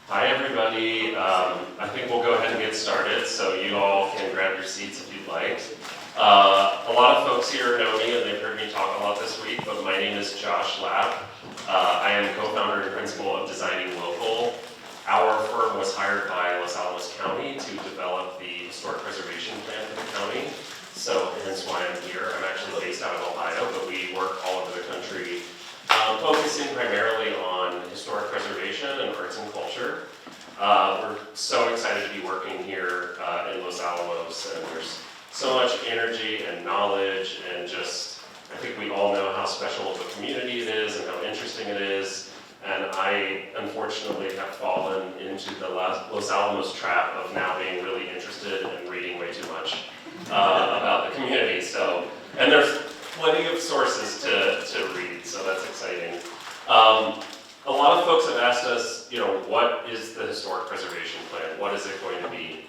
Hi, everybody. I think we'll go ahead and get started, so you all can grab your seats if you'd like. A lot of folks here know me, and they've heard me talk a lot this week, but my name is Josh Lapp. I am co-founder and principal of Designing Local. Our firm was hired by Los Alamos County to develop the historic preservation plan for the county, so hence why I'm here. I'm actually based out of Ohio, but we work all over the country, focusing primarily on historic preservation and arts and culture. We're so excited to be working here in Los Alamos, and there's so much energy and knowledge, and just, I think we all know how special of a community it is and how interesting it is. And I, unfortunately, have fallen into the Los Alamos trap of now being really interested and reading way too much about the community. So, and there's plenty of sources to read, so that's exciting. A lot of folks have asked us, what is the historic preservation plan? What is it going to be?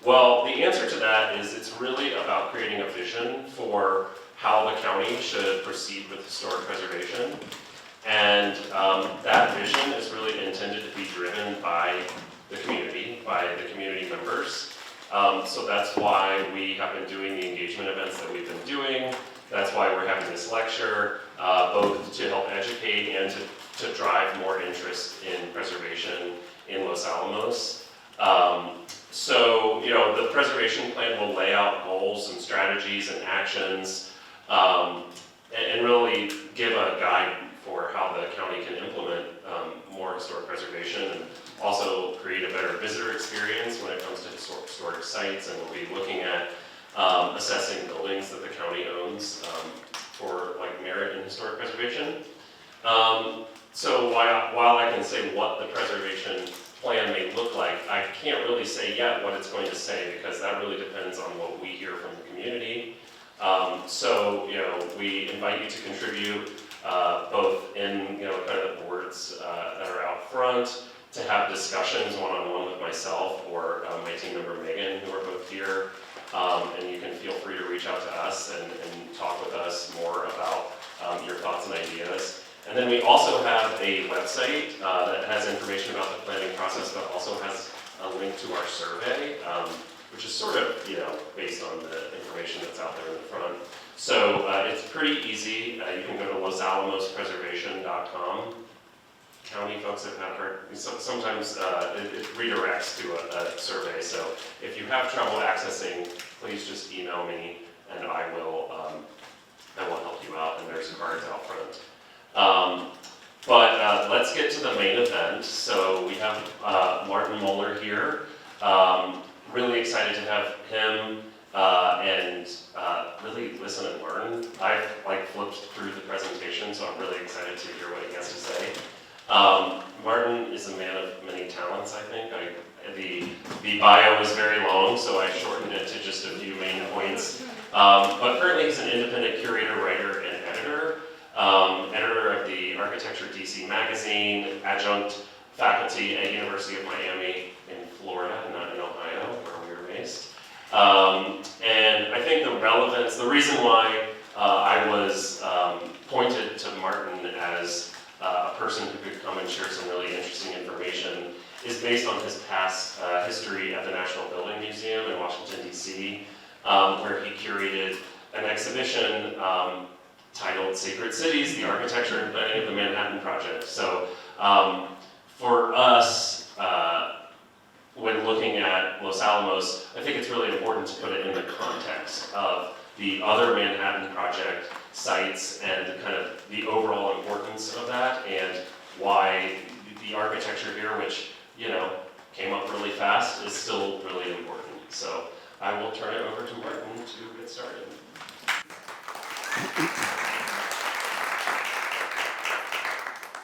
Well, the answer to that is it's really about creating a vision for how the county should proceed with historic preservation. And that vision is really intended to be driven by the community members. So that's why we have been doing the engagement events that we've been doing. That's why we're having this lecture, both to help educate and to drive more interest in preservation in Los Alamos. So, the preservation plan will lay out goals and strategies and actions, and really give a guide for how the county can implement more historic preservation, and also create a better visitor experience when it comes to historic sites. And we'll be looking at assessing buildings that the county owns for merit in historic preservation. So while I can say what the preservation plan may look like, I can't really say yet what it's going to say, because that really depends on what we hear from the community. So we invite you to contribute both in kind of the boards that are out front, to have discussions one-on-one with myself or my team member Megan, who are both here. And you can feel free to reach out to us and talk with us more about your thoughts and ideas. And then we also have a website that has information about the planning process, but also has a link to our survey, which is sort of based on the information that's out there in the front. So it's pretty easy. You can go to losalamospreservation.com. County folks have not heard, sometimes it redirects to a survey. So if you have trouble accessing, please just email me, and I will help you out. And there's cards out front. But let's get to the main event. So we have Martin Moeller here. Really excited to have him and really listen and learn. I've flipped through the presentation, so I'm really excited to hear what he has to say. Martin is a man of many talents, I think. The bio is very long, so I shortened it to just a few main points. But currently he's an independent curator, writer, and editor. Editor of the Architecture DC magazine, adjunct faculty at University of Miami in Florida, not in Ohio, where we were based. And I think the reason why I was pointed to Martin as a person who could come and share some really interesting information is based on his past history at the National Building Museum in Washington, DC, where he curated an exhibition titled Sacred Cities, the Architecture and Planning of the Manhattan Project. So for us, when looking at Los Alamos, I think it's really important to put it in the context of the other Manhattan Project sites and kind of the overall importance of that, and why the architecture here, which came up really fast, is still really important. So I will turn it over to Martin to get started.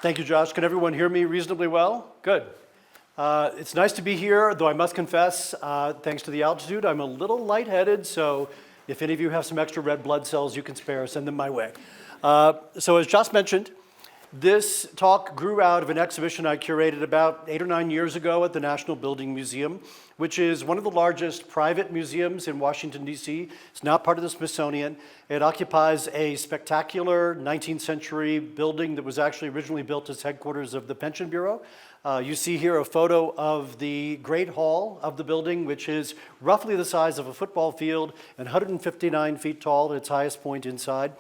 Thank you, Josh. Can everyone hear me reasonably well? Good. It's nice to be here, though I must confess, thanks to the altitude, I'm a little lightheaded, so if any of you have some extra red blood cells you can spare, send them my way. So as Josh mentioned, This talk grew out of an exhibition I curated about 8 or 9 years ago at the National Building Museum, which is one of the largest private museums in Washington, D.C. It's not part of the Smithsonian. It occupies a spectacular 19th century building that was actually originally built as headquarters of the Pension Bureau. You see here a photo of the Great Hall of the building, which is roughly the size of a football field and 159 feet tall at its highest point inside.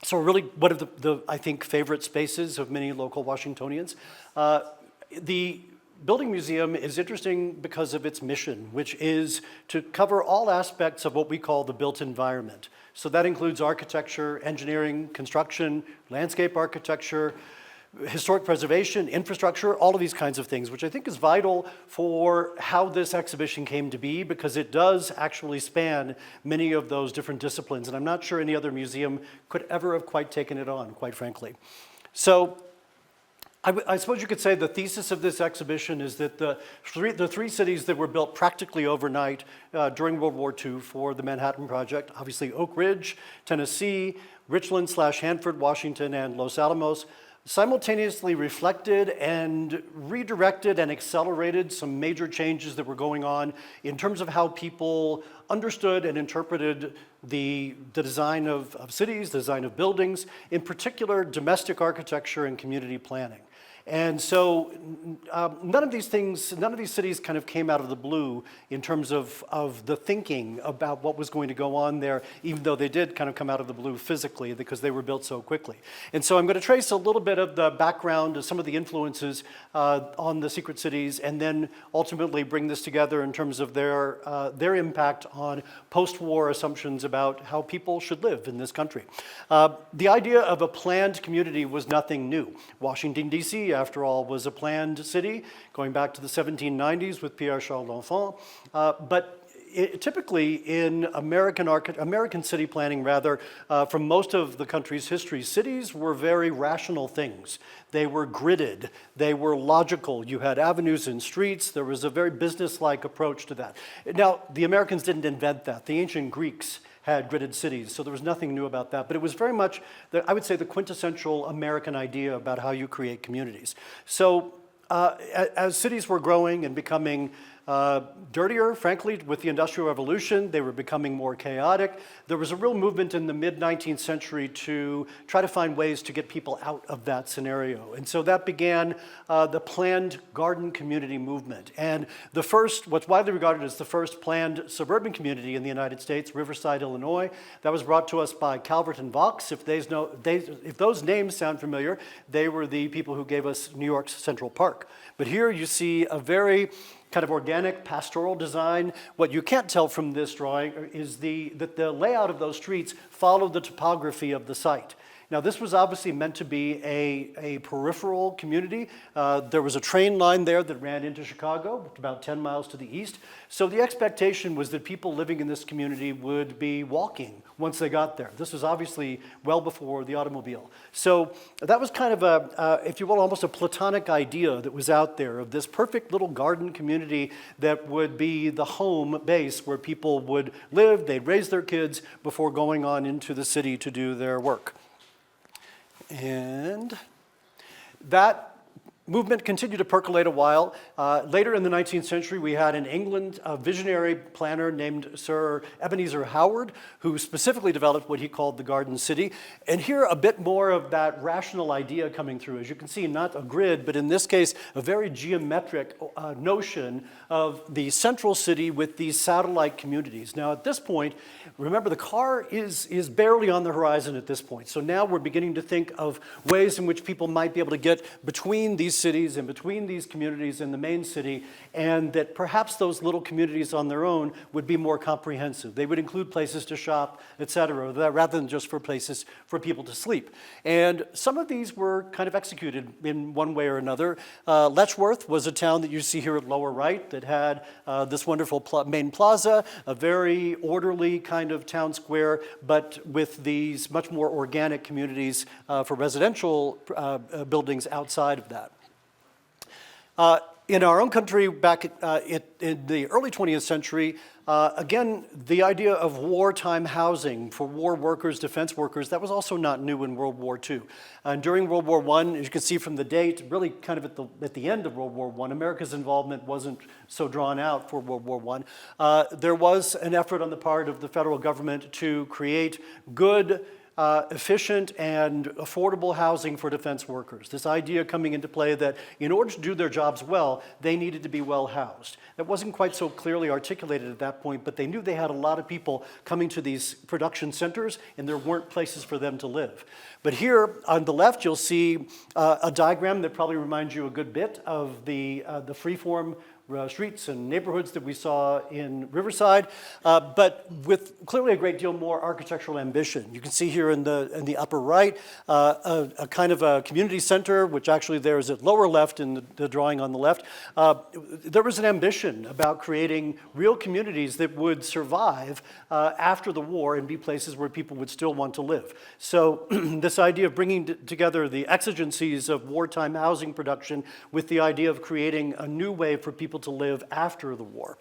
So really one of the I think, favorite spaces of many local Washingtonians. The Building Museum is interesting because of its mission, which is to cover all aspects of what we call the built environment. So that includes architecture, engineering, construction, landscape architecture, historic preservation, infrastructure, all of these kinds of things, which I think is vital for how this exhibition came to be, because it does actually span many of those different disciplines. And I'm not sure any other museum could ever have quite taken it on, quite frankly. So I suppose you could say the thesis of this exhibition is that the three cities that were built practically overnight during World War II for the Manhattan Project, obviously Oak Ridge, Tennessee, Richland/Hanford, Washington, and Los Alamos, simultaneously reflected and redirected and accelerated some major changes that were going on in terms of how people understood and interpreted the design of cities, the design of buildings, in particular domestic architecture and community planning. And so none of these cities kind of came out of the blue in terms of the thinking about what was going to go on there, even though they did kind of come out of the blue physically because they were built so quickly. And so I'm going to trace a little bit of the background of some of the influences on the secret cities, and then ultimately bring this together in terms of their impact on post-war assumptions about how people should live in this country. The idea of a planned community was nothing new. Washington, D.C., after all, was a planned city going back to the 1790s with Pierre Charles d'Enfant. But typically in American city planning, from most of the country's history, cities were very rational things. They were gridded. They were logical. You had avenues and streets. There was a very business-like approach to that. Now, the Americans didn't invent that. The ancient Greeks had gridded cities, so there was nothing new about that. But it was very much, I would say, the quintessential American idea about how you create communities. So as cities were growing and becoming dirtier, frankly, with the Industrial Revolution, they were becoming more chaotic. There was a real movement in the mid-19th century to try to find ways to get people out of that scenario. And so that began the planned garden community movement. And the first, what's widely regarded as the first planned suburban community in the United States, Riverside, Illinois, that was brought to us by Calvert and Vaux. If those names sound familiar, they were the people who gave us New York's Central Park. But here you see a very kind of organic pastoral design. What you can't tell from this drawing is that the layout of those streets followed the topography of the site. Now, this was obviously meant to be a peripheral community. There was a train line there that ran into Chicago, about 10 miles to the east. So the expectation was that people living in this community would be walking once they got there. This was obviously well before the automobile. So that was kind of if you will, almost a platonic idea that was out there of this perfect little garden community that would be the home base where people would live, they'd raise their kids before going on into the city to do their work. And that movement continued to percolate a while. Later in the 19th century, we had in England a visionary planner named Sir Ebenezer Howard, who specifically developed what he called the Garden City. And here, a bit more of that rational idea coming through. As you can see, not a grid, but in this case, a very geometric notion of the central city with these satellite communities. Now, at this point, remember, the car is barely on the horizon at this point. So now we're beginning to think of ways in which people might be able to get between these cities and between these communities and the main city, and that perhaps those little communities on their own would be more comprehensive. They would include places to shop, et cetera, rather than just for places for people to sleep. And some of these were kind of executed in one way or another. Letchworth was a town that you see here at lower right that had this wonderful main plaza, a very orderly kind of town square, but with these much more organic communities for residential buildings outside of that. In our own country, back in the early 20th century, again, the idea of wartime housing for war workers, defense workers, that was also not new in World War II. And during World War I, as you can see from the date, really kind of at the end of World War I, America's involvement wasn't so drawn out for World War I. There was an effort on the part of the federal government to create good, efficient and affordable housing for defense workers. This idea coming into play that in order to do their jobs well, they needed to be well housed. That wasn't quite so clearly articulated at that point, but they knew they had a lot of people coming to these production centers and there weren't places for them to live. But here on the left, you'll see a diagram that probably reminds you a good bit of the freeform streets and neighborhoods that we saw in Riverside, but with clearly a great deal more architectural ambition. You can see here in the upper right a kind of a community center, which actually there is at lower left in the drawing on the left. There was an ambition about creating real communities that would survive after the war and be places where people would still want to live. So this idea of bringing together the exigencies of wartime housing production with the idea of creating a new way for people to live after the war.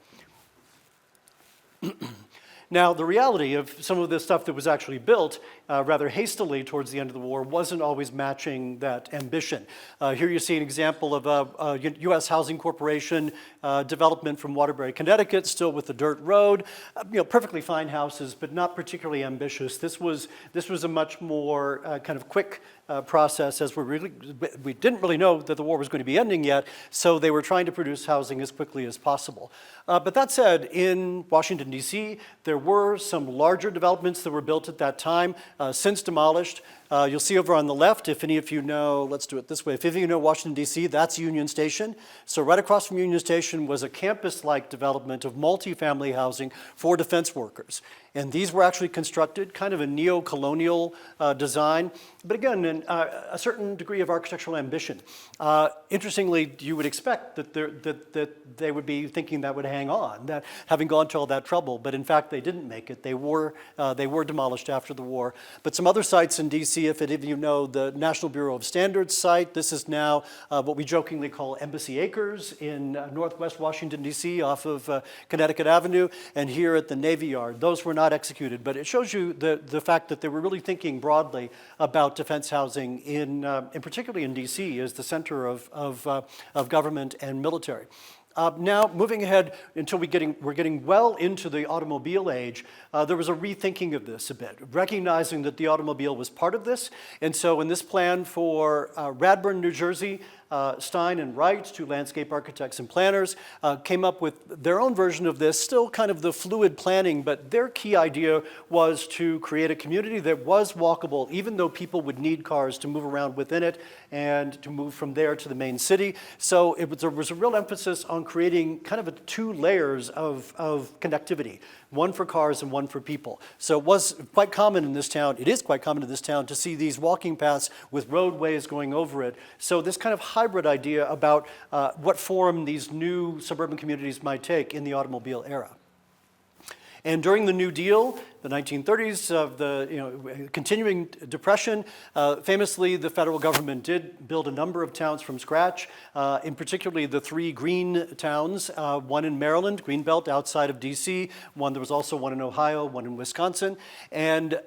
Now, the reality of some of the stuff that was actually built rather hastily towards the end of the war wasn't always matching that ambition. Here you see an example of a U.S. Housing Corporation development from Waterbury, Connecticut, still with the dirt road. Perfectly fine houses, but not particularly ambitious. This was a much more kind of quick process, as we didn't really know that the war was going to be ending yet, so they were trying to produce housing as quickly as possible. But that said, in Washington, D.C., there were some larger developments that were built at that time, since demolished. You'll see over on the left, if any of you know, let's do it this way, if any of you know Washington, D.C., that's Union Station. So right across from Union Station was a campus-like development of multifamily housing for defense workers. And these were actually constructed, kind of a neo-colonial design, but again, a certain degree of architectural ambition. Interestingly, you would expect that they would be thinking that would hang on, that having gone to all that trouble, but in fact they didn't make it. They were demolished after the war. But some other sites in D.C., if any of you know the National Bureau of Standards site, this is now what we jokingly call Embassy Acres in northwest Washington, D.C., off of Connecticut Avenue, and here at the Navy Yard. Those were not executed, but it shows you the fact that they were really thinking broadly about defense housing in particularly in D.C. as the center of government and military. Now, moving ahead until we're getting well into the automobile age, there was a rethinking of this a bit, recognizing that the automobile was part of this. And so in this plan for Radburn, New Jersey, Stein and Wright, two landscape architects and planners, came up with their own version of this, still kind of the fluid planning, but their key idea was to create a community that was walkable, even though people would need cars to move around within it and to move from there to the main city. So there was a real emphasis on creating kind of two layers of connectivity, one for cars and one for people. So it was quite common in this town, it is quite common in this town, to see these walking paths with roadways going over it. So this kind of hybrid idea about what form these new suburban communities might take in the automobile era. And during the New Deal, the 1930s of the continuing depression, famously the federal government did build a number of towns from scratch, in particularly the three green towns, one in Maryland, Greenbelt outside of DC, there was also one in Ohio, one in Wisconsin. And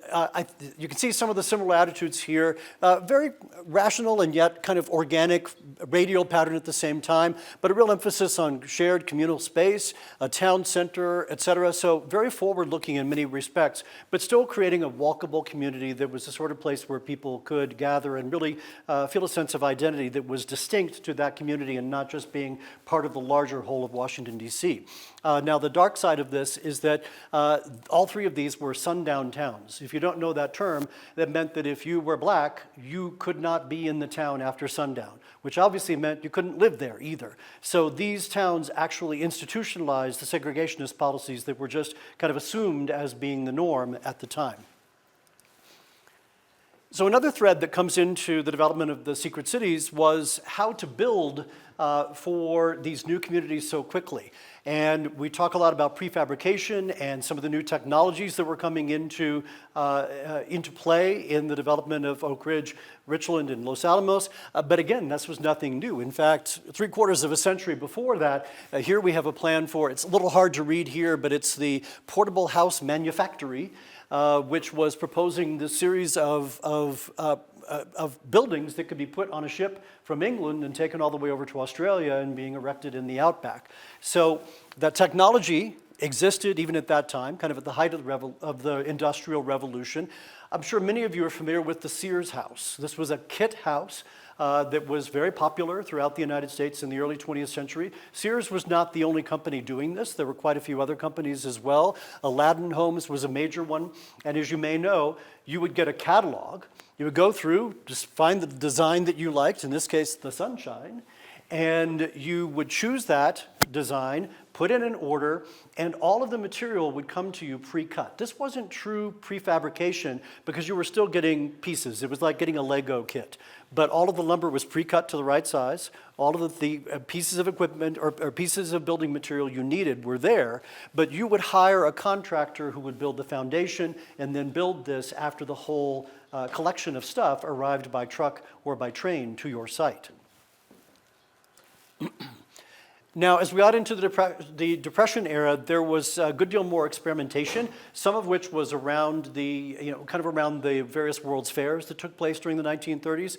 you can see some of the similar attitudes here, very rational and yet kind of organic radial pattern at the same time, but a real emphasis on shared communal space, a town center, et cetera. So very forward-looking in many respects, but still creating a walkable community that was the sort of place where people could gather and really feel a sense of identity that was distinct to that community and not just being part of the larger whole of Washington, D.C. Now, the dark side of this is that all three of these were sundown towns. If you don't know that term, that meant that if you were black, you could not be in the town after sundown, which obviously meant you couldn't live there either. So these towns actually institutionalized the segregationist policies that were just kind of assumed as being the norm at the time. So another thread that comes into the development of the secret cities was how to build for these new communities so quickly. And we talk a lot about prefabrication and some of the new technologies that were coming into play in the development of Oak Ridge, Richland, and Los Alamos. But again, this was nothing new. In fact, 3/4 of a century before that, here we have a plan for, it's a little hard to read here, but it's the Portable House Manufactory, which was proposing this series of buildings that could be put on a ship from England and taken all the way over to Australia and being erected in the outback. So that technology existed even at that time, kind of at the height of the Industrial Revolution. I'm sure many of you are familiar with the Sears house. This was a kit house that was very popular throughout the United States in the early 20th century. Sears was not the only company doing this. There were quite a few other companies as well. Aladdin Homes was a major one. And as you may know, you would get a catalog. You would go through, just find the design that you liked, in this case, the sunshine, and you would choose that design, put in an order, and all of the material would come to you pre-cut. This wasn't true prefabrication because you were still getting pieces. It was like getting a Lego kit. But all of the lumber was pre-cut to the right size. All of the pieces of equipment or pieces of building material you needed were there, but you would hire a contractor who would build the foundation and then build this after the whole collection of stuff arrived by truck or by train to your site. Now, as we got into the Depression era, there was a good deal more experimentation, some of which was around around the various World's Fairs that took place during the 1930s.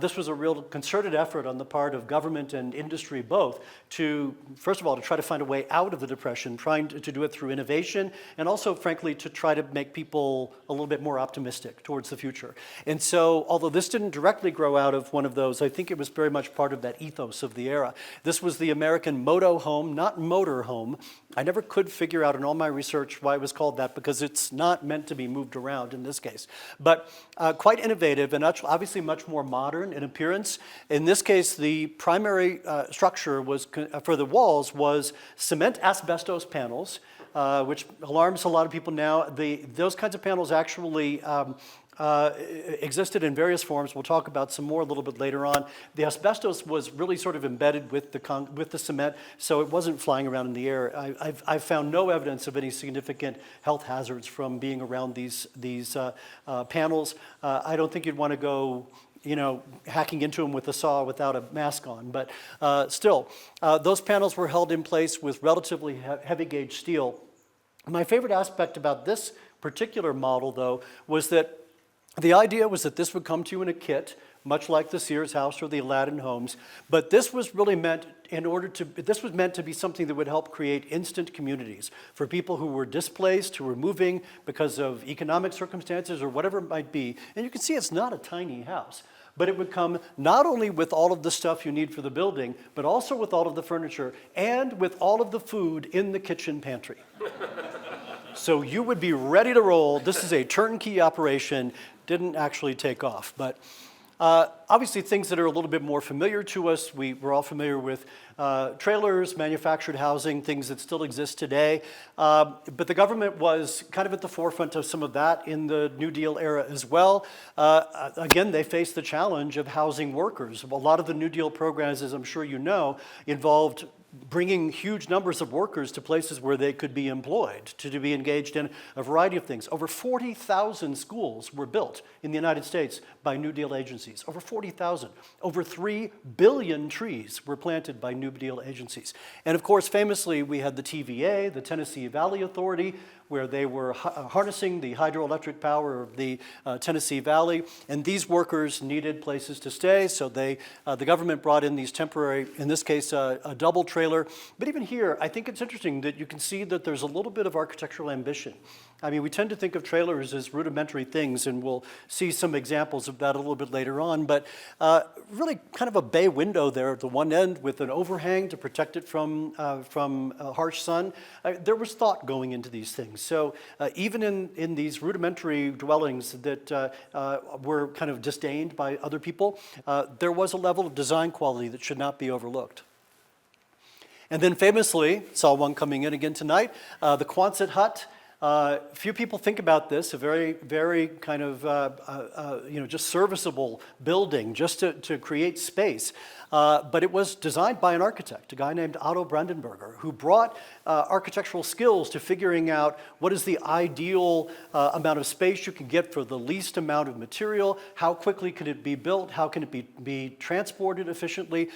This was a real concerted effort on the part of government and industry both to, first of all, to try to find a way out of the Depression, trying to do it through innovation, and also, frankly, to try to make people a little bit more optimistic towards the future. And so, although this didn't directly grow out of one of those, I think it was very much part of that ethos of the era. This was the American Moto home, not motor home. I never could figure out in all my research why it was called that because it's not meant to be moved around in this case. But quite innovative and obviously much more modern in appearance. In this case, the primary structure was for the walls was cement asbestos panels, which alarms a lot of people now. Those kinds of panels actually existed in various forms. We'll talk about some more a little bit later on. The asbestos was really sort of embedded with the cement, so it wasn't flying around in the air. I've found no evidence of any significant health hazards from being around these panels. I don't think you'd want to go hacking into them with a saw without a mask on. But still, those panels were held in place with relatively heavy gauge steel. My favorite aspect about this particular model, though, was that the idea was that this would come to you in a kit, much like the Sears house or the Aladdin homes, but this was really meant this was meant to be something that would help create instant communities for people who were displaced, who were moving because of economic circumstances or whatever it might be. And you can see it's not a tiny house, but it would come not only with all of the stuff you need for the building, but also with all of the furniture and with all of the food in the kitchen pantry. So you would be ready to roll. This is a turnkey operation. Didn't actually take off. But obviously things that are a little bit more familiar to us, we're all familiar with trailers, manufactured housing, things that still exist today. But the government was kind of at the forefront of some of that in the New Deal era as well. Again, they faced the challenge of housing workers. A lot of the New Deal programs, as I'm sure you know, involved bringing huge numbers of workers to places where they could be employed, to be engaged in a variety of things. Over 40,000 schools were built in the United States by New Deal agencies. Over 40,000. Over 3 billion trees were planted by New Deal agencies. And of course, famously, we had the TVA, the Tennessee Valley Authority, where they were harnessing the hydroelectric power of the Tennessee Valley, and these workers needed places to stay, so the government brought in these temporary, in this case, a double trailer. But even here, I think it's interesting that you can see that there's a little bit of architectural ambition. I mean, we tend to think of trailers as rudimentary things, and we'll see some examples of that a little bit later on, but really kind of a bay window there at the one end with an overhang to protect it from harsh sun. There was thought going into these things. So even in these rudimentary dwellings that were kind of disdained by other people, there was a level of design quality that should not be overlooked. And then famously, saw one coming in again tonight, the Quonset hut. Few people think about this, a very, very kind of, just serviceable building just to create space. But it was designed by an architect, a guy named Otto Brandenburger, who brought architectural skills to figuring out what is the ideal amount of space you can get for the least amount of material, how quickly can it be built, how can it be transported efficiently.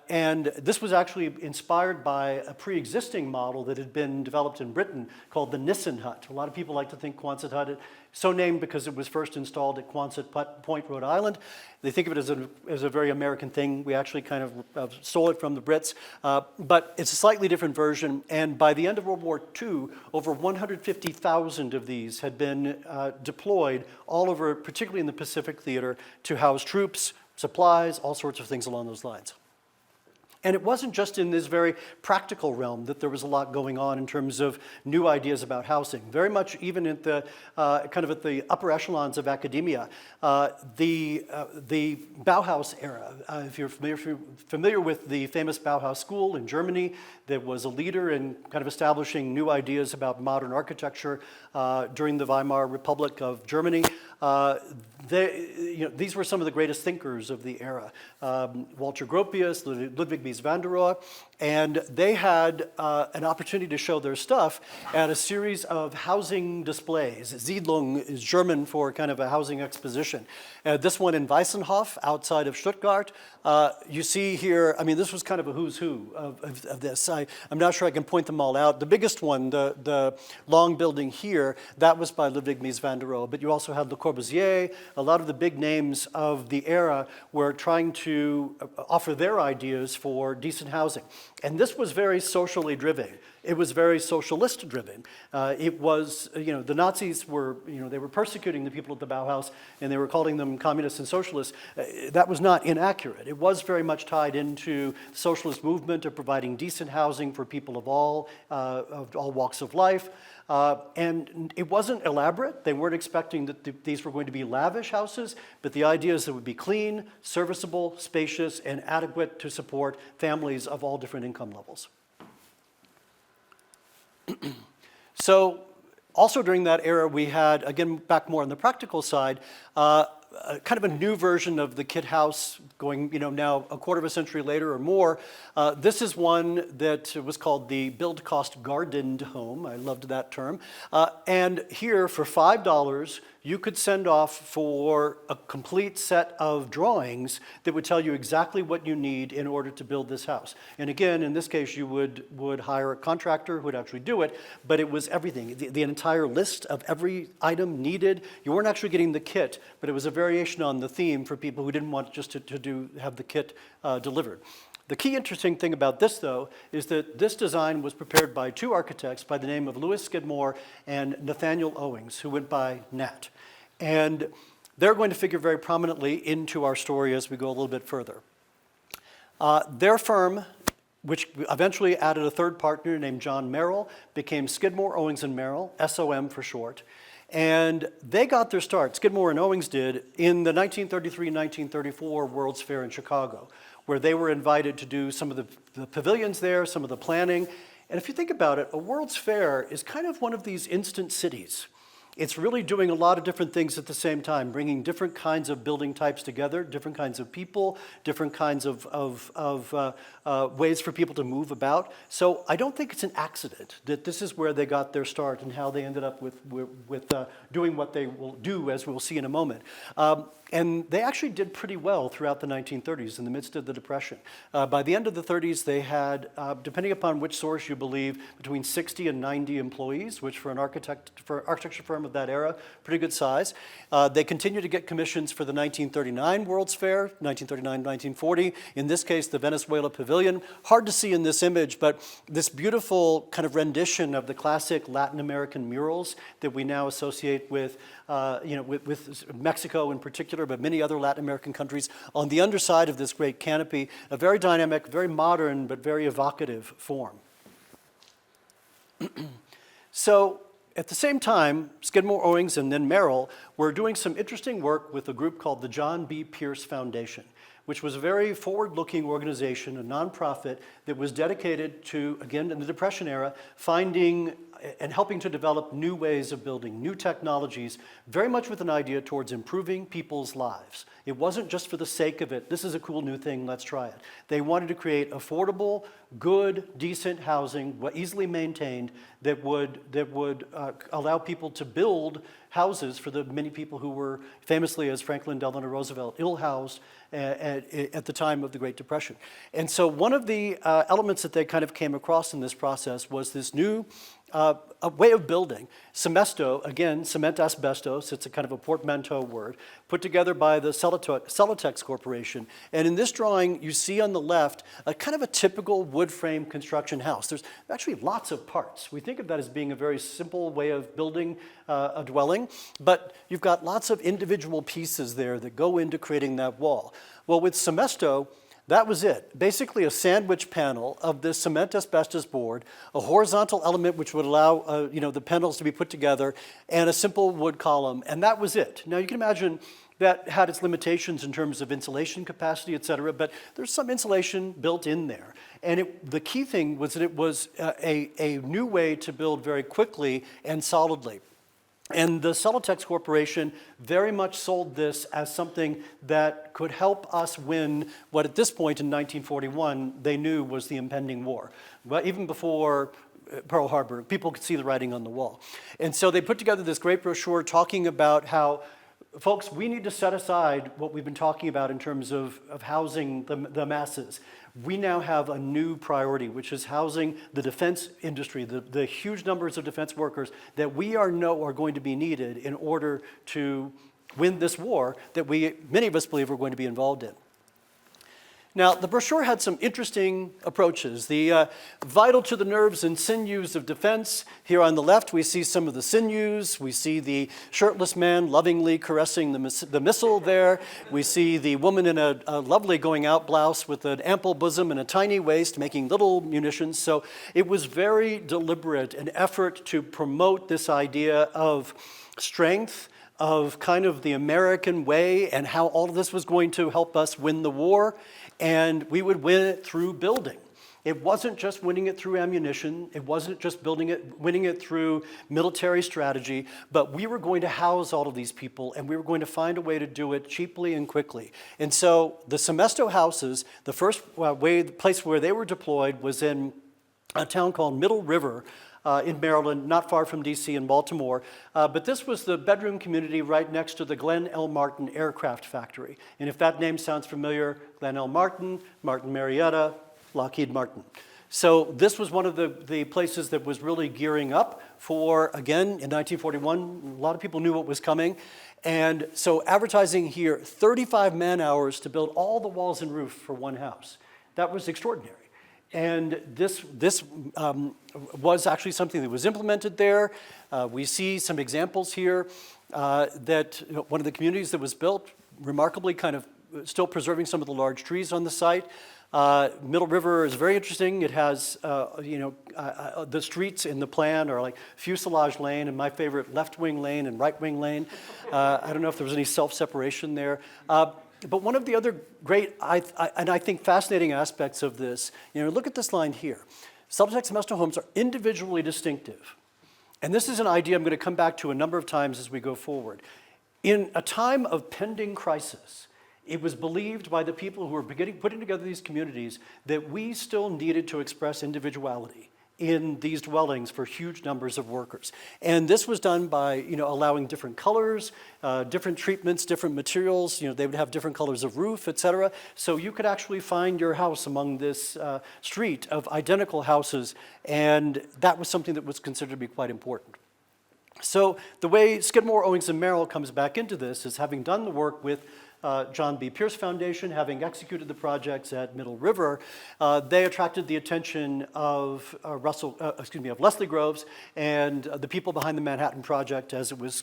And this was actually inspired by a pre-existing model that had been developed in Britain called the Nissen hut. A lot of people like to think Quonset hut, so named because it was first installed at Quonset Point, Rhode Island. They think of it as a very American thing. We actually kind of stole it from the Brits, but it's a slightly different version. And by the end of World War II, over 150,000 of these had been deployed all over, particularly in the Pacific Theater, to house troops, supplies, all sorts of things along those lines. And it wasn't just in this very practical realm that there was a lot going on in terms of new ideas about housing. Very much even at the kind of at the upper echelons of academia, the Bauhaus era. If you're familiar with the famous Bauhaus school in Germany, that was a leader in kind of establishing new ideas about modern architecture during the Weimar Republic of Germany. These were some of the greatest thinkers of the era. Walter Gropius, Ludwig Mies van der Rohe, and they had an opportunity to show their stuff at a series of housing displays. Siedlung is German for kind of a housing exposition. This one in Weissenhof, outside of Stuttgart. You see here, I mean, this was kind of a who's who of this. I'm not sure I can point them all out. The biggest one, the long building here, that was by Ludwig Mies van der Rohe, but you also had Le Corbusier. A lot of the big names of the era were trying to offer their ideas for decent housing. And this was very socially driven. It was very socialist driven. It was, the Nazis were, they were persecuting the people at the Bauhaus and they were calling them communists and socialists. That was not inaccurate. It was very much tied into the socialist movement of providing decent housing for people of all walks of life. And it wasn't elaborate. They weren't expecting that these were going to be lavish houses, but the idea is that it would be clean, serviceable, spacious, and adequate to support families of all different income levels. So also during that era, we had, again, back more on the practical side, kind of a new version of the kit house going, now a quarter of a century later or more. This is one that was called the Build Cost Gardened Home. I loved that term. And here, for $5, you could send off for a complete set of drawings that would tell you exactly what you need in order to build this house. And again, in this case, you would hire a contractor who would actually do it, but it was everything, the entire list of every item needed. You weren't actually getting the kit, but it was a variation on the theme for people who didn't want just to have the kit delivered. The key interesting thing about this, though, is that this design was prepared by two architects by the name of Louis Skidmore and Nathaniel Owings, who went by Nat. And they're going to figure very prominently into our story as we go a little bit further. Their firm, which eventually added a third partner named John Merrill, became Skidmore, Owings & Merrill, SOM for short. And they got their start, Skidmore and Owings did, in the 1933-1934 World's Fair in Chicago, where they were invited to do some of the pavilions there, some of the planning. And if you think about it, a World's Fair is kind of one of these instant cities. It's really doing a lot of different things at the same time, bringing different kinds of building types together, different kinds of people, different kinds of ways for people to move about. So I don't think it's an accident that this is where they got their start and how they ended up with doing what they will do, as we'll see in a moment. And they actually did pretty well throughout the 1930s in the midst of the Depression. By the end of the 30s, they had, depending upon which source you believe, between 60 and 90 employees, which for an architecture firm of that era, pretty good size. They continued to get commissions for the 1939 World's Fair, 1939-1940. In this case, the Venezuela Pavilion. Hard to see in this image, but this beautiful kind of rendition of the classic Latin American murals that we now associate with, with Mexico in particular, but many other Latin American countries. On the underside of this great canopy, a very dynamic, very modern, but very evocative form. So at the same time, Skidmore, Owings, and then Merrill were doing some interesting work with a group called the John B. Pierce Foundation, which was a very forward-looking organization, a nonprofit that was dedicated to, again, in the Depression era, finding and helping to develop new ways of building, new technologies, very much with an idea towards improving people's lives. It wasn't just for the sake of it, this is a cool new thing, let's try it. They wanted to create affordable, good, decent housing, easily maintained, that would allow people to build houses for the many people who were famously, as Franklin Delano Roosevelt, ill-housed at the time of the Great Depression. And so one of the elements that they kind of came across in this process was this new a way of building. Cemesto, again, cement asbestos, it's a kind of a portmanteau word, put together by the Celotex Corporation. And in this drawing, you see on the left a kind of a typical wood frame construction house. There's actually lots of parts. We think of that as being a very simple way of building a dwelling, but you've got lots of individual pieces there that go into creating that wall. Well, with Cemesto, that was it. Basically a sandwich panel of this cement asbestos board, a horizontal element which would allow the panels to be put together, and a simple wood column, and that was it. Now you can imagine that had its limitations in terms of insulation capacity, et cetera, but there's some insulation built in there. And the key thing was that it was a new way to build very quickly and solidly. And the Celotex Corporation very much sold this as something that could help us win what at this point in 1941 they knew was the impending war. But even before Pearl Harbor, people could see the writing on the wall. And so they put together this great brochure talking about how, folks, we need to set aside what we've been talking about in terms of housing the masses. We now have a new priority, which is housing the defense industry, the huge numbers of defense workers that we know are going to be needed in order to win this war that many of us believe we're going to be involved in. Now, the brochure had some interesting approaches. The vital to the nerves and sinews of defense. Here on the left, we see some of the sinews. We see the shirtless man lovingly caressing the missile there. We see the woman in a lovely going-out blouse with an ample bosom and a tiny waist making little munitions. So it was very deliberate, an effort to promote this idea of strength, of kind of the American way and how all of this was going to help us win the war. And we would win it through building. It wasn't just winning it through ammunition. It wasn't just winning it through military strategy, but we were going to house all of these people, and we were going to find a way to do it cheaply and quickly. And so the Cemesto houses, the first place where they were deployed was in a town called Middle River, in Maryland, not far from DC and Baltimore. But this was the bedroom community right next to the Glenn L. Martin Aircraft Factory. And if that name sounds familiar, Glenn L. Martin, Martin Marietta, Lockheed Martin. So this was one of the places that was really gearing up for, again, in 1941, a lot of people knew what was coming. And so advertising here, 35 man-hours to build all the walls and roof for one house. That was extraordinary. And this was actually something that was implemented there. We see some examples here that one of the communities that was built, remarkably kind of still preserving some of the large trees on the site. Middle River is very interesting. It has, the streets in the plan are like Fuselage Lane and my favorite left wing lane and right wing lane. I don't know if there was any self-separation there. But one of the other great, and I think fascinating aspects of this, look at this line here. Celotex Cemesto homes are individually distinctive. And this is an idea I'm going to come back to a number of times as we go forward. In a time of pending crisis, it was believed by the people who were putting together these communities that we still needed to express individuality in these dwellings for huge numbers of workers. And this was done by allowing different colors, different treatments, different materials. They would have different colors of roof, et cetera. So you could actually find your house among this street of identical houses, and that was something that was considered to be quite important. So the way Skidmore, Owings & Merrill comes back into this is having done the work with John B. Pierce Foundation, having executed the projects at Middle River, they attracted the attention of Leslie Groves and the people behind the Manhattan Project, as it was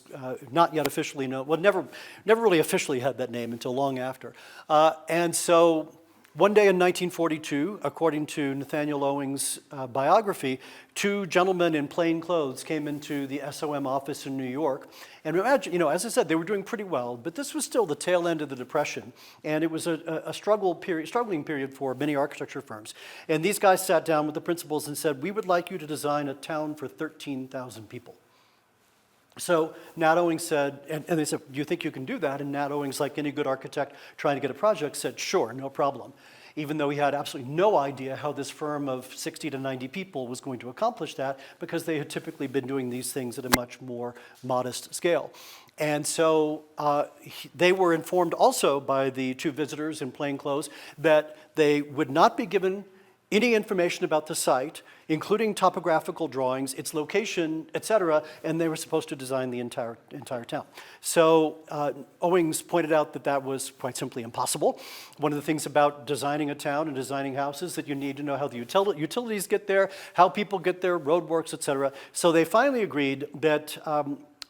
not yet officially known. Well, never really officially had that name until long after. And so One day in 1942, according to Nathaniel Owings' biography, two gentlemen in plain clothes came into the SOM office in New York. And imagine, as I said, they were doing pretty well, but this was still the tail end of the Depression, and it was a struggling period for many architecture firms. And these guys sat down with the principals and said, "We would like you to design a town for 13,000 people." So Nat Owings said, and they said, "Do you think you can do that?" And Nat Owings, like any good architect trying to get a project, said, "Sure, no problem." Even though he had absolutely no idea how this firm of 60 to 90 people was going to accomplish that, because they had typically been doing these things at a much more modest scale. And so they were informed also by the two visitors in plain clothes that they would not be given any information about the site, including topographical drawings, its location, etc., and they were supposed to design the entire town. So Owings pointed out that that was quite simply impossible. One of the things about designing a town and designing houses that you need to know how the utilities get there, how people get there, roadworks, etc. So they finally agreed that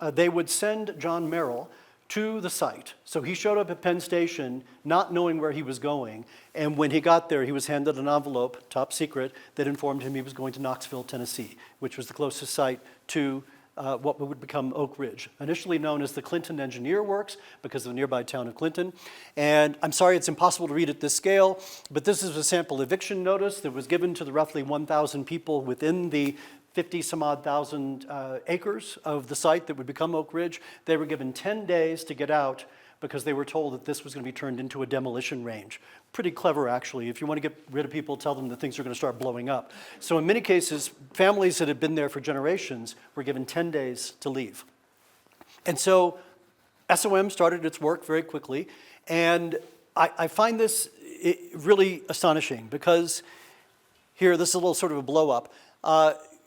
they would send John Merrill to the site. So he showed up at Penn Station not knowing where he was going, and when he got there, he was handed an envelope, top secret, that informed him he was going to Knoxville, Tennessee, which was the closest site to what would become Oak Ridge, initially known as the Clinton Engineer Works because of the nearby town of Clinton. And I'm sorry, it's impossible to read at this scale, but this is a sample eviction notice that was given to the roughly 1,000 people within the 50-some-odd thousand acres of the site that would become Oak Ridge. They were given 10 days to get out because they were told that this was going to be turned into a demolition range. Pretty clever, actually. If you want to get rid of people, tell them that things are going to start blowing up. So in many cases, families that had been there for generations were given 10 days to leave. And so SOM started its work very quickly, and I find this really astonishing because here, this is a little sort of a blow-up.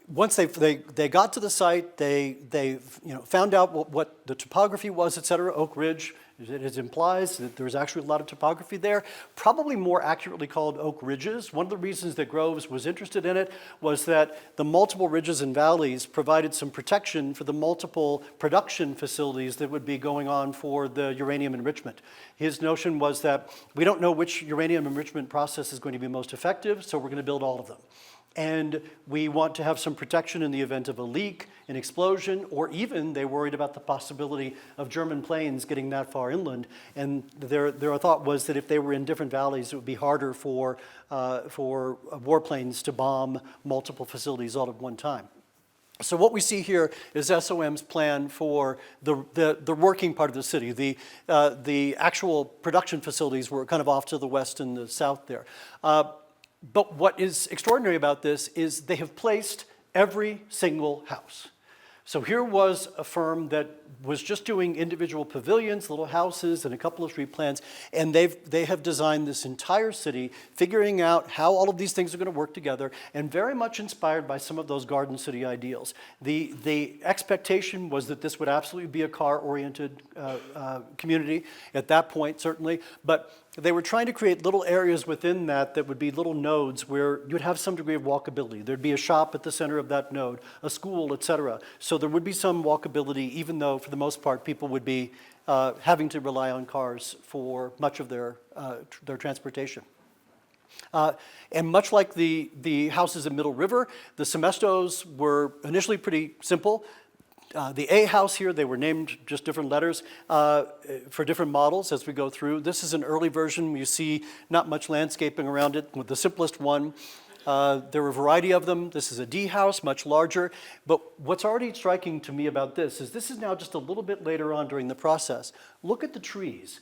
Once they got to the site, they found out what the topography was, et cetera. Oak Ridge, it implies that there's actually a lot of topography there, probably more accurately called Oak Ridges. One of the reasons that Groves was interested in it was that the multiple ridges and valleys provided some protection for the multiple production facilities that would be going on for the uranium enrichment. His notion was that we don't know which uranium enrichment process is going to be most effective, so we're going to build all of them. And we want to have some protection in the event of a leak, an explosion, or even they worried about the possibility of German planes getting that far inland. And their thought was that if they were in different valleys, it would be harder for warplanes to bomb multiple facilities all at one time. So what we see here is SOM's plan for the working part of the city. The actual production facilities were kind of off to the west and the south there. But what is extraordinary about this is they have placed every single house. So here was a firm that was just doing individual pavilions, little houses, and a couple of street plans, and they have designed this entire city, figuring out how all of these things are going to work together, and very much inspired by some of those Garden City ideals. The expectation was that this would absolutely be a car-oriented community at that point, certainly, but they were trying to create little areas within that would be little nodes where you'd have some degree of walkability. There'd be a shop at the center of that node, a school, et cetera. So there would be some walkability, even though for the most part people would be having to rely on cars for much of their transportation. And much like the houses in Middle River, the Semestos were initially pretty simple. The A house here, they were named just different letters for different models as we go through. This is an early version. You see not much landscaping around it with the simplest one. There were a variety of them. This is a D house, much larger. But what's already striking to me about this is now just a little bit later on during the process. Look at the trees.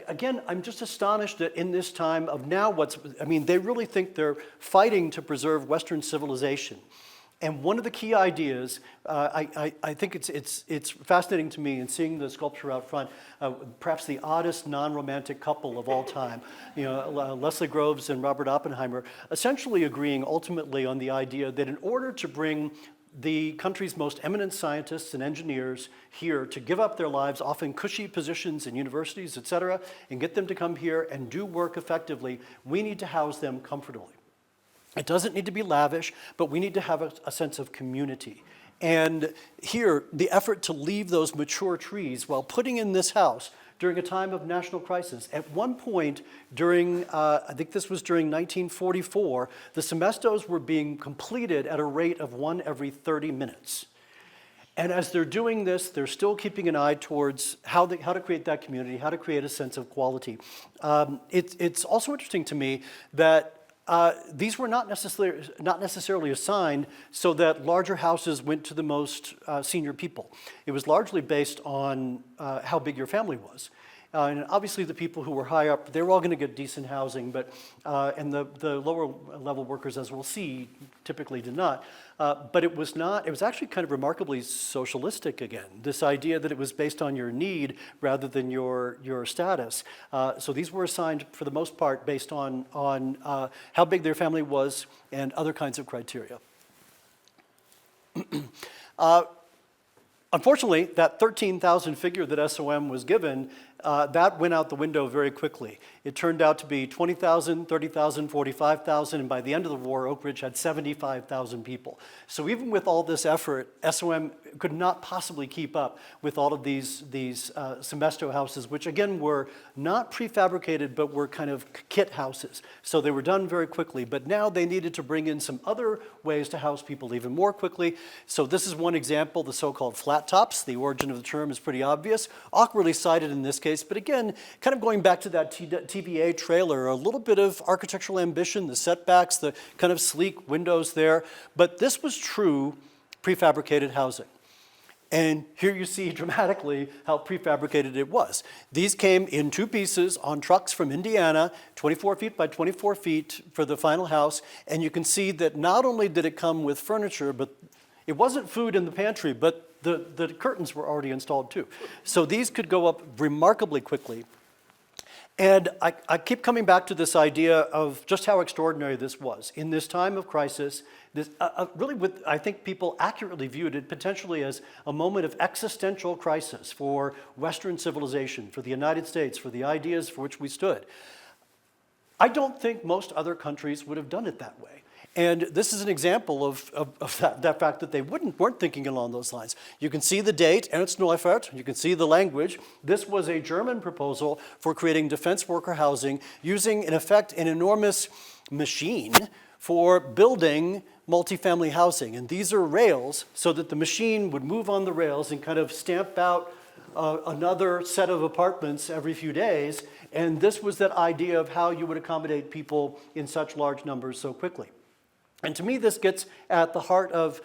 Again, I'm just astonished that in this time of now they really think they're fighting to preserve Western civilization. And one of the key ideas, I think it's fascinating to me in seeing the sculpture out front, perhaps the oddest non-romantic couple of all time, Leslie Groves and Robert Oppenheimer, essentially agreeing ultimately on the idea that in order to bring the country's most eminent scientists and engineers here to give up their lives, often cushy positions in universities, et cetera, and get them to come here and do work effectively, we need to house them comfortably. It doesn't need to be lavish, but we need to have a sense of community. And here, the effort to leave those mature trees while putting in this house during a time of national crisis. At one point during, I think this was during 1944, the semestos were being completed at a rate of one every 30 minutes. And as they're doing this, they're still keeping an eye towards how to create that community, how to create a sense of quality. It's also interesting to me that these were not necessarily assigned so that larger houses went to the most senior people. It was largely based on how big your family was. And obviously the people who were high up, they were all going to get decent housing, but and the lower level workers, as we'll see, typically did not. But it was actually kind of remarkably socialistic again, this idea that it was based on your need rather than your status. So these were assigned for the most part based on how big their family was and other kinds of criteria. Unfortunately, that 13,000 figure that SOM was given, that went out the window very quickly. It turned out to be 20,000, 30,000, 45,000, and by the end of the war, Oak Ridge had 75,000 people. So even with all this effort, SOM could not possibly keep up with all of these semesto houses, which again were not prefabricated, but were kind of kit houses. So they were done very quickly, but now they needed to bring in some other ways to house people even more quickly. So this is one example, the so-called flat tops. The origin of the term is pretty obvious, awkwardly cited in this case, but again, kind of going back to that TVA trailer, a little bit of architectural ambition, the setbacks, the kind of sleek windows there, but this was true prefabricated housing. And here you see dramatically how prefabricated it was. These came in two pieces on trucks from Indiana, 24 feet by 24 feet for the final house, and you can see that not only did it come with furniture, but it wasn't food in the pantry, but the curtains were already installed too. So these could go up remarkably quickly. And I keep coming back to this idea of just how extraordinary this was. In this time of crisis, this, really I think people accurately viewed it potentially as a moment of existential crisis for Western civilization, for the United States, for the ideas for which we stood. I don't think most other countries would have done it that way. And this is an example of that fact that they weren't thinking along those lines. You can see the date, Ernst Neufert, you can see the language. This was a German proposal for creating defense worker housing using, in effect, an enormous machine for building multifamily housing. And these are rails so that the machine would move on the rails and kind of stamp out another set of apartments every few days. And this was that idea of how you would accommodate people in such large numbers so quickly. And to me, this gets at the heart of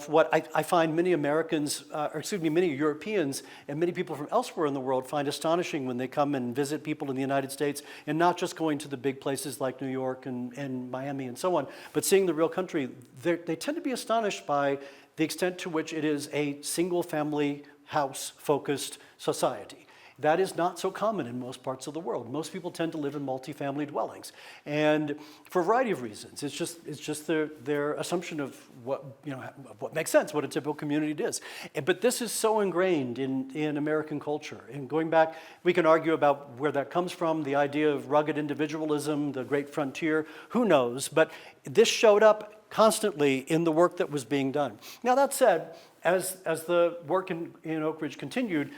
what I find many Americans, many Europeans and many people from elsewhere in the world find astonishing when they come and visit people in the United States, and not just going to the big places like New York and Miami and so on, but seeing the real country. They tend to be astonished by the extent to which it is a single-family house-focused society. That is not so common in most parts of the world. Most people tend to live in multifamily dwellings, and for a variety of reasons. It's just their assumption of what makes sense, what a typical community is. But this is so ingrained in American culture. And going back, we can argue about where that comes from, the idea of rugged individualism, the great frontier, who knows? But this showed up constantly in the work that was being done. Now that said, as the work in Oak Ridge continued,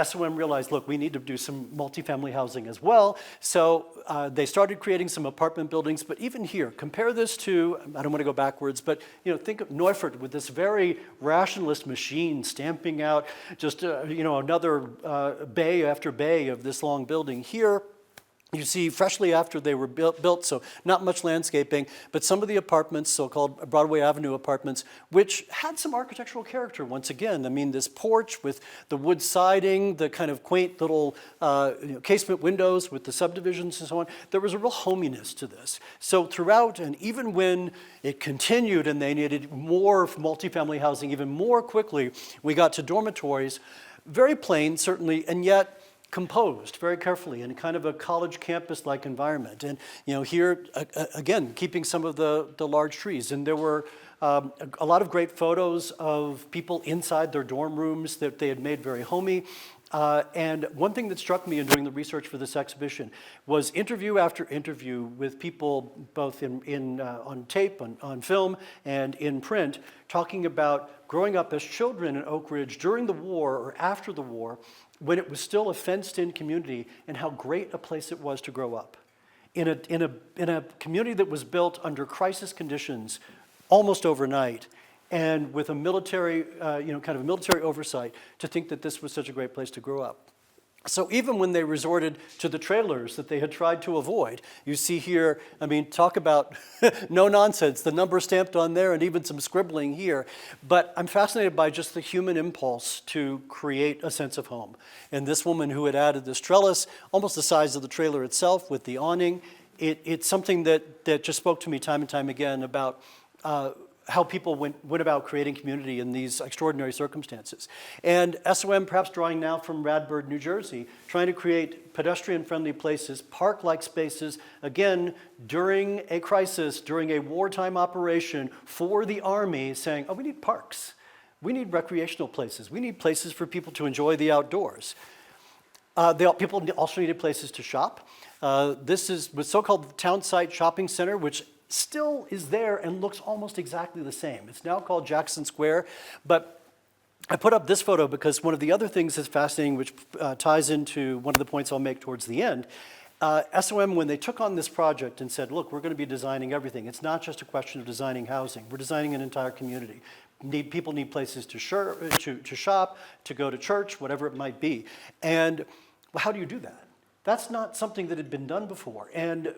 SOM realized, look, we need to do some multifamily housing as well. So they started creating some apartment buildings. But even here, compare this to, I don't want to go backwards, but think of Neufert with this very rationalist machine stamping out just another bay after bay of this long building. Here, you see, freshly after they were built, so not much landscaping, but some of the apartments, so-called Broadway Avenue apartments, which had some architectural character once again. I mean, this porch with the wood siding, the kind of quaint little casement windows with the subdivisions and so on, there was a real hominess to this. So throughout, and even when it continued and they needed more multifamily housing even more quickly, we got to dormitories, very plain, certainly, and yet composed very carefully in kind of a college campus-like environment. And here, again, keeping some of the large trees. And there were a lot of great photos of people inside their dorm rooms that they had made very homey. And one thing that struck me in doing the research for this exhibition was interview after interview with people both on tape, on film, and in print, talking about growing up as children in Oak Ridge during the war or after the war, when it was still a fenced-in community, and how great a place it was to grow up. In a community that was built under crisis conditions almost overnight, and with a military, kind of a military oversight, to think that this was such a great place to grow up. So even when they resorted to the trailers that they had tried to avoid, you see here, I mean, talk about no nonsense, the number stamped on there and even some scribbling here. But I'm fascinated by just the human impulse to create a sense of home. And this woman who had added this trellis, almost the size of the trailer itself with the awning, it's something that just spoke to me time and time again about how people went about creating community in these extraordinary circumstances. And SOM, perhaps drawing now from Radford, New Jersey, trying to create pedestrian-friendly places, park-like spaces, again, during a crisis, during a wartime operation for the Army, saying, oh, we need parks. We need recreational places. We need places for people to enjoy the outdoors. People also needed places to shop. This was so-called Town Site Shopping Center, which still is there and looks almost exactly the same. It's now called Jackson Square, but I put up this photo because one of the other things that's fascinating, which ties into one of the points I'll make towards the end, SOM, when they took on this project and said, look, we're going to be designing everything. It's not just a question of designing housing. We're designing an entire community. People need places to shop, to go to church, whatever it might be. And well, how do you do that? That's not something that had been done before. And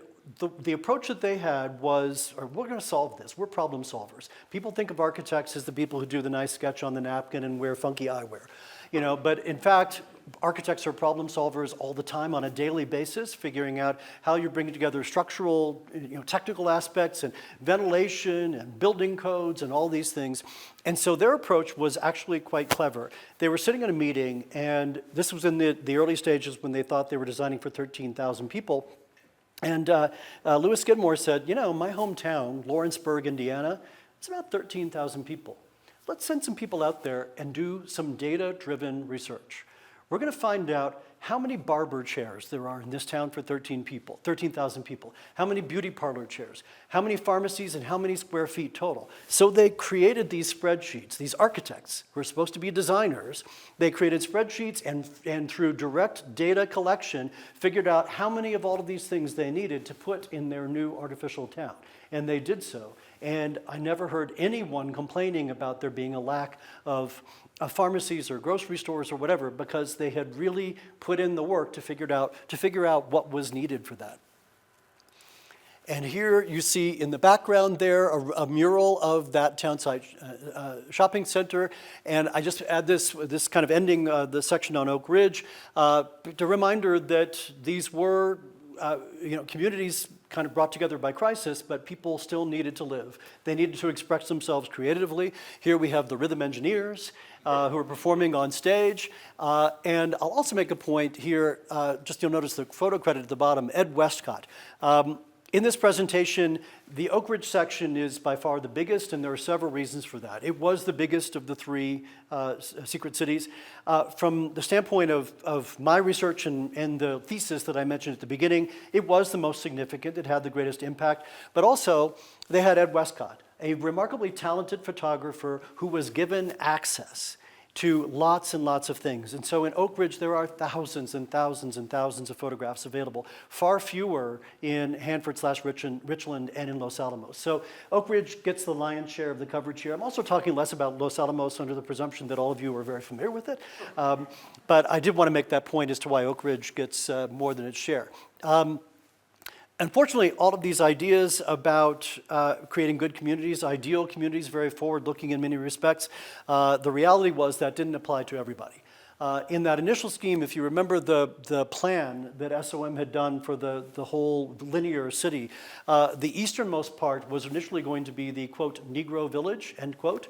the approach that they had was, or we're going to solve this. We're problem solvers. People think of architects as the people who do the nice sketch on the napkin and wear funky eyewear. But in fact, architects are problem solvers all the time on a daily basis, figuring out how you're bringing together structural, technical aspects and ventilation and building codes and all these things. And so their approach was actually quite clever. They were sitting in a meeting, and this was in the early stages when they thought they were designing for 13,000 people. And Louis Skidmore said, my hometown, Lawrenceburg, Indiana, it's about 13,000 people. Let's send some people out there and do some data-driven research. We're going to find out how many barber chairs there are in this town for 13,000 people, how many beauty parlor chairs, how many pharmacies, and how many square feet total. So they created these spreadsheets. These architects who are supposed to be designers, they created spreadsheets and through direct data collection, figured out how many of all of these things they needed to put in their new artificial town. And they did so. And I never heard anyone complaining about there being a lack of pharmacies or grocery stores or whatever, because they had really put in the work to figure out what was needed for that. And here you see in the background there a mural of that Townsite shopping center. And I just add this kind of ending the section on Oak Ridge, the reminder that these were communities kind of brought together by crisis, but people still needed to live. They needed to express themselves creatively. Here we have the rhythm engineers who are performing on stage. And I'll also make a point here, just you'll notice the photo credit at the bottom, Ed Westcott. In this presentation, the Oak Ridge section is by far the biggest, and there are several reasons for that. It was the biggest of the three secret cities. From the standpoint of my research and the thesis that I mentioned at the beginning, it was the most significant. It had the greatest impact. But also, they had Ed Westcott, a remarkably talented photographer who was given access to lots and lots of things. And so in Oak Ridge, there are thousands and thousands and thousands of photographs available, far fewer in Hanford/Richland and in Los Alamos. So Oak Ridge gets the lion's share of the coverage here. I'm also talking less about Los Alamos under the presumption that all of you are very familiar with it. But I did want to make that point as to why Oak Ridge gets more than its share. Unfortunately, all of these ideas about creating good communities, ideal communities, very forward-looking in many respects, the reality was that didn't apply to everybody. In that initial scheme, if you remember the plan that SOM had done for the whole linear city, the easternmost part was initially going to be the, quote, Negro village, end quote.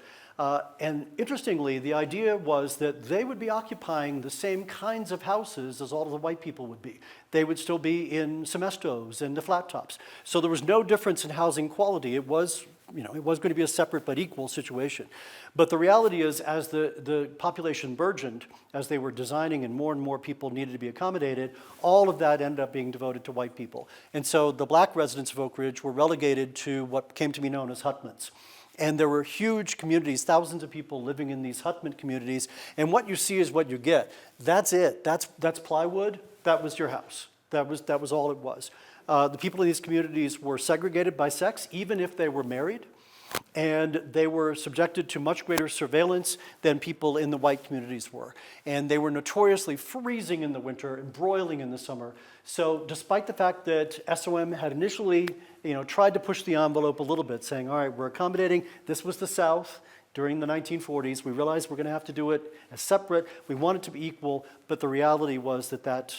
And interestingly, the idea was that they would be occupying the same kinds of houses as all of the white people would be. They would still be in cemestos and the flat tops. So there was no difference in housing quality. It was it was going to be a separate but equal situation. But the reality is, as the population burgeoned, as they were designing and more people needed to be accommodated, all of that ended up being devoted to white people. And so the black residents of Oak Ridge were relegated to what came to be known as hutments. And there were huge communities, thousands of people living in these hutment communities. And what you see is what you get. That's it. That's plywood. That was your house. That was all it was. The people in these communities were segregated by sex, even if they were married. And they were subjected to much greater surveillance than people in the white communities were. And they were notoriously freezing in the winter and broiling in the summer. So despite the fact that SOM had initially tried to push the envelope a little bit, saying, all right, we're accommodating, this was the South during the 1940s. We realized we're going to have to do it as separate. We want it to be equal, but the reality was that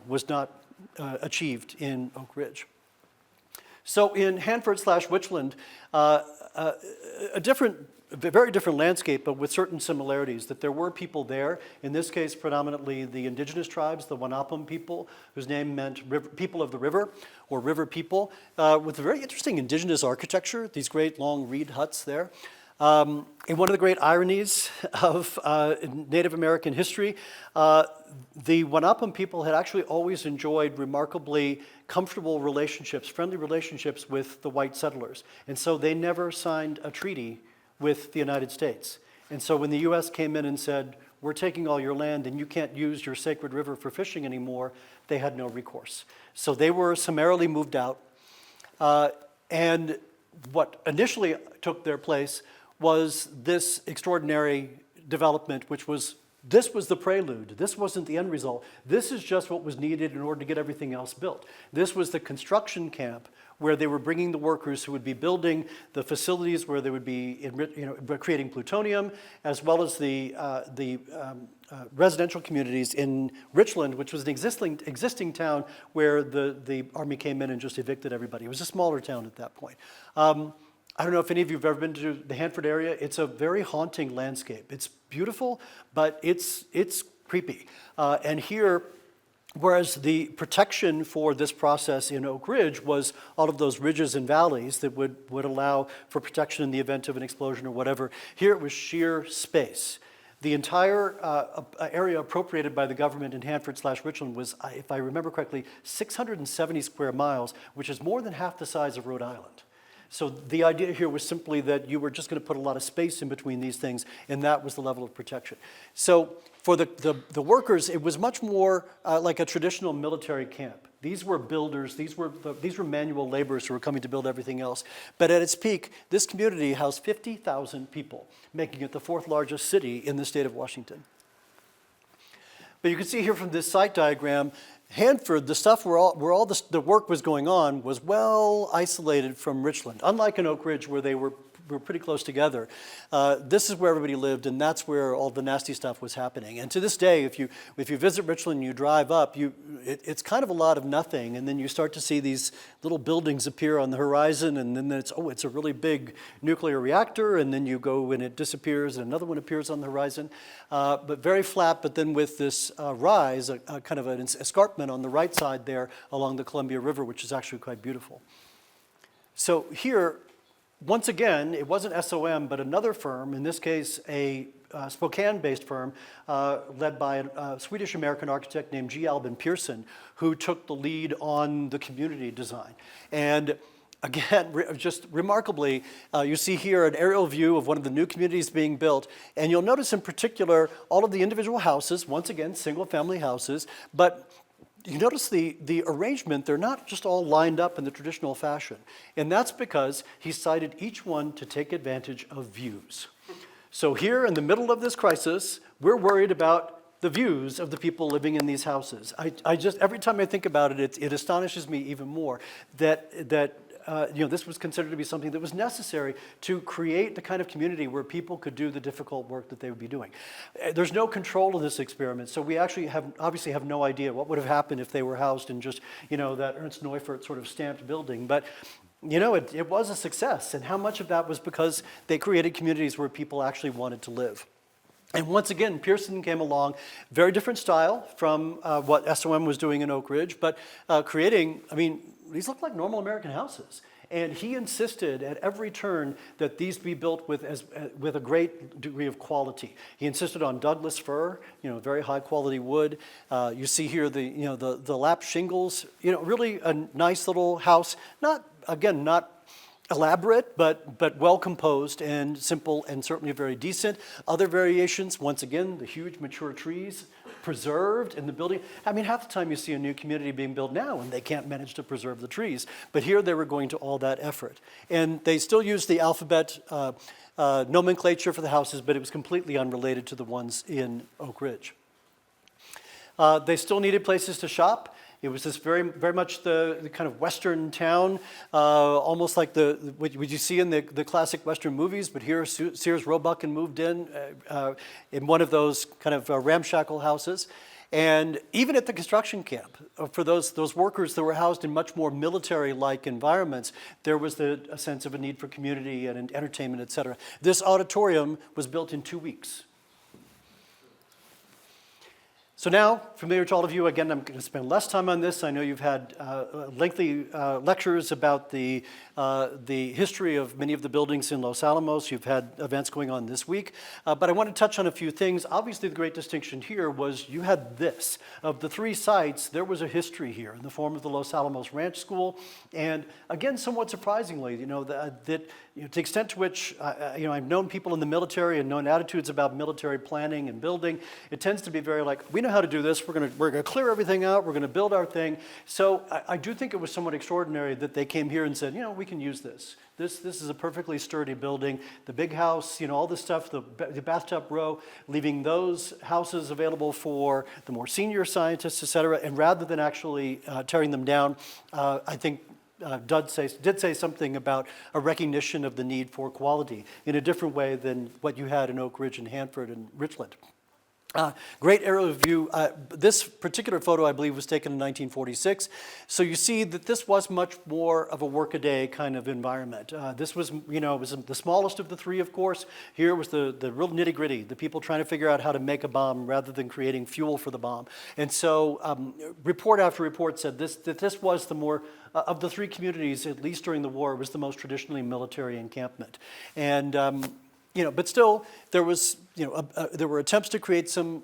was not achieved in Oak Ridge. So in Hanford/Richland, a very different landscape, but with certain similarities, that there were people there, in this case predominantly the indigenous tribes, the Wanapum people, whose name meant people of the river, or river people, with a very interesting indigenous architecture, these great long reed huts there. And one of the great ironies of Native American history, the Wanapum people had actually always enjoyed remarkably comfortable relationships, friendly relationships with the white settlers. And so they never signed a treaty with the United States. And so when the US came in and said, we're taking all your land and you can't use your sacred river for fishing anymore, they had no recourse. So they were summarily moved out. And what initially took their place was this extraordinary development, this was the prelude. This wasn't the end result. This is just what was needed in order to get everything else built. This was the construction camp where they were bringing the workers who would be building the facilities where they would be creating plutonium, as well as the residential communities in Richland, which was an existing town where the Army came in and just evicted everybody. It was a smaller town at that point. I don't know if any of you have ever been to the Hanford area. It's a very haunting landscape. It's beautiful, but it's creepy. And here, whereas the protection for this process in Oak Ridge was all of those ridges and valleys that would allow for protection in the event of an explosion or whatever, here it was sheer space. The entire area appropriated by the government in Hanford/Richland was, if I remember correctly, 670 square miles, which is more than half the size of Rhode Island. So the idea here was simply that you were just going to put a lot of space in between these things, and that was the level of protection. So for the workers, it was much more like a traditional military camp. These were builders, these were manual laborers who were coming to build everything else. But at its peak, this community housed 50,000 people, making it the fourth largest city in the state of Washington. But you can see here from this site diagram, Hanford, the stuff where all the work was going on was well isolated from Richland. Unlike in Oak Ridge, where they were pretty close together, this is where everybody lived, and that's where all the nasty stuff was happening. And to this day, if you visit Richland and you drive up, it's kind of a lot of nothing, and then you start to see these little buildings appear on the horizon, and then it's a really big nuclear reactor, and then you go and it disappears, and another one appears on the horizon. But very flat, but then with this rise, a kind of an escarpment on the right side there along the Columbia River, which is actually quite beautiful. So here, once again, it wasn't SOM, but another firm, in this case a Spokane-based firm led by a Swedish-American architect named G. Albin Pearson, who took the lead on the community design. And again, just remarkably, you see here an aerial view of one of the new communities being built, and you'll notice in particular all of the individual houses, once again, single-family houses, but you notice the arrangement, they're not just all lined up in the traditional fashion. And that's because he cited each one to take advantage of views. So here in the middle of this crisis, we're worried about the views of the people living in these houses. I just, every time I think about it, it astonishes me even more that this was considered to be something that was necessary to create the kind of community where people could do the difficult work that they would be doing. There's no control of this experiment, so we actually obviously have no idea what would have happened if they were housed in just, that Ernst Neufert sort of stamped building. But, it was a success, and how much of that was because they created communities where people actually wanted to live. And once again, Pearson came along, very different style from what SOM was doing in Oak Ridge, but creating, these look like normal American houses. And he insisted at every turn that these be built with a great degree of quality. He insisted on Douglas fir, very high quality wood. You see here the lap shingles, really a nice little house. Not elaborate, but well composed and simple and certainly very decent. Other variations, once again, the huge mature trees preserved in the building. I mean, half the time you see a new community being built now and they can't manage to preserve the trees. But here they were going to all that effort. And they still use the alphabet nomenclature for the houses, but it was completely unrelated to the ones in Oak Ridge. They still needed places to shop. It was this very, very much the kind of Western town, almost like what you see in the classic Western movies, but here Sears Roebuck moved in one of those kind of ramshackle houses. And even at the construction camp, for those workers that were housed in much more military-like environments, there was a sense of a need for community and entertainment, et cetera. This auditorium was built in 2 weeks. So now, familiar to all of you, again, I'm going to spend less time on this. I know you've had lengthy lectures about the history of many of the buildings in Los Alamos. You've had events going on this week. But I want to touch on a few things. Obviously, the great distinction here was you had this. Of the 3 sites, there was a history here in the form of the Los Alamos Ranch School. And again, somewhat surprisingly, to the extent to which I've known people in the military and known attitudes about military planning and building, it tends to be very like, we know how to do this. We're going to clear everything out. We're going to build our thing. So I do think it was somewhat extraordinary that they came here and said, we can use this. This is a perfectly sturdy building. The big house, all this stuff, the bathtub row, leaving those houses available for the more senior scientists, et cetera. And rather than actually tearing them down, I think did say something about a recognition of the need for quality in a different way than what you had in Oak Ridge and Hanford and Richland. Great aerial view. This particular photo, I believe, was taken in 1946. So you see that this was much more of a workaday kind of environment. This was, it was the smallest of the 3, of course. Here was the real nitty-gritty, the people trying to figure out how to make a bomb rather than creating fuel for the bomb. And so report after report said that this was the more, of the 3 communities, at least during the war, was the most traditionally military encampment. And but still, there was, there were attempts to create some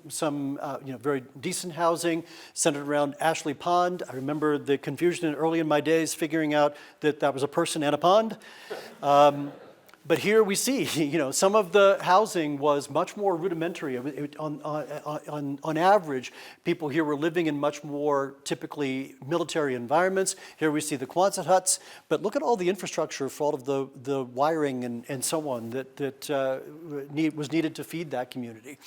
very decent housing centered around Ashley Pond. I remember the confusion early in my days figuring out that was a person and a pond. But here we see, some of the housing was much more rudimentary. On average, people here were living in much more typically military environments. Here we see the Quonset huts, but look at all the infrastructure for all of the wiring and so on that was needed to feed that community.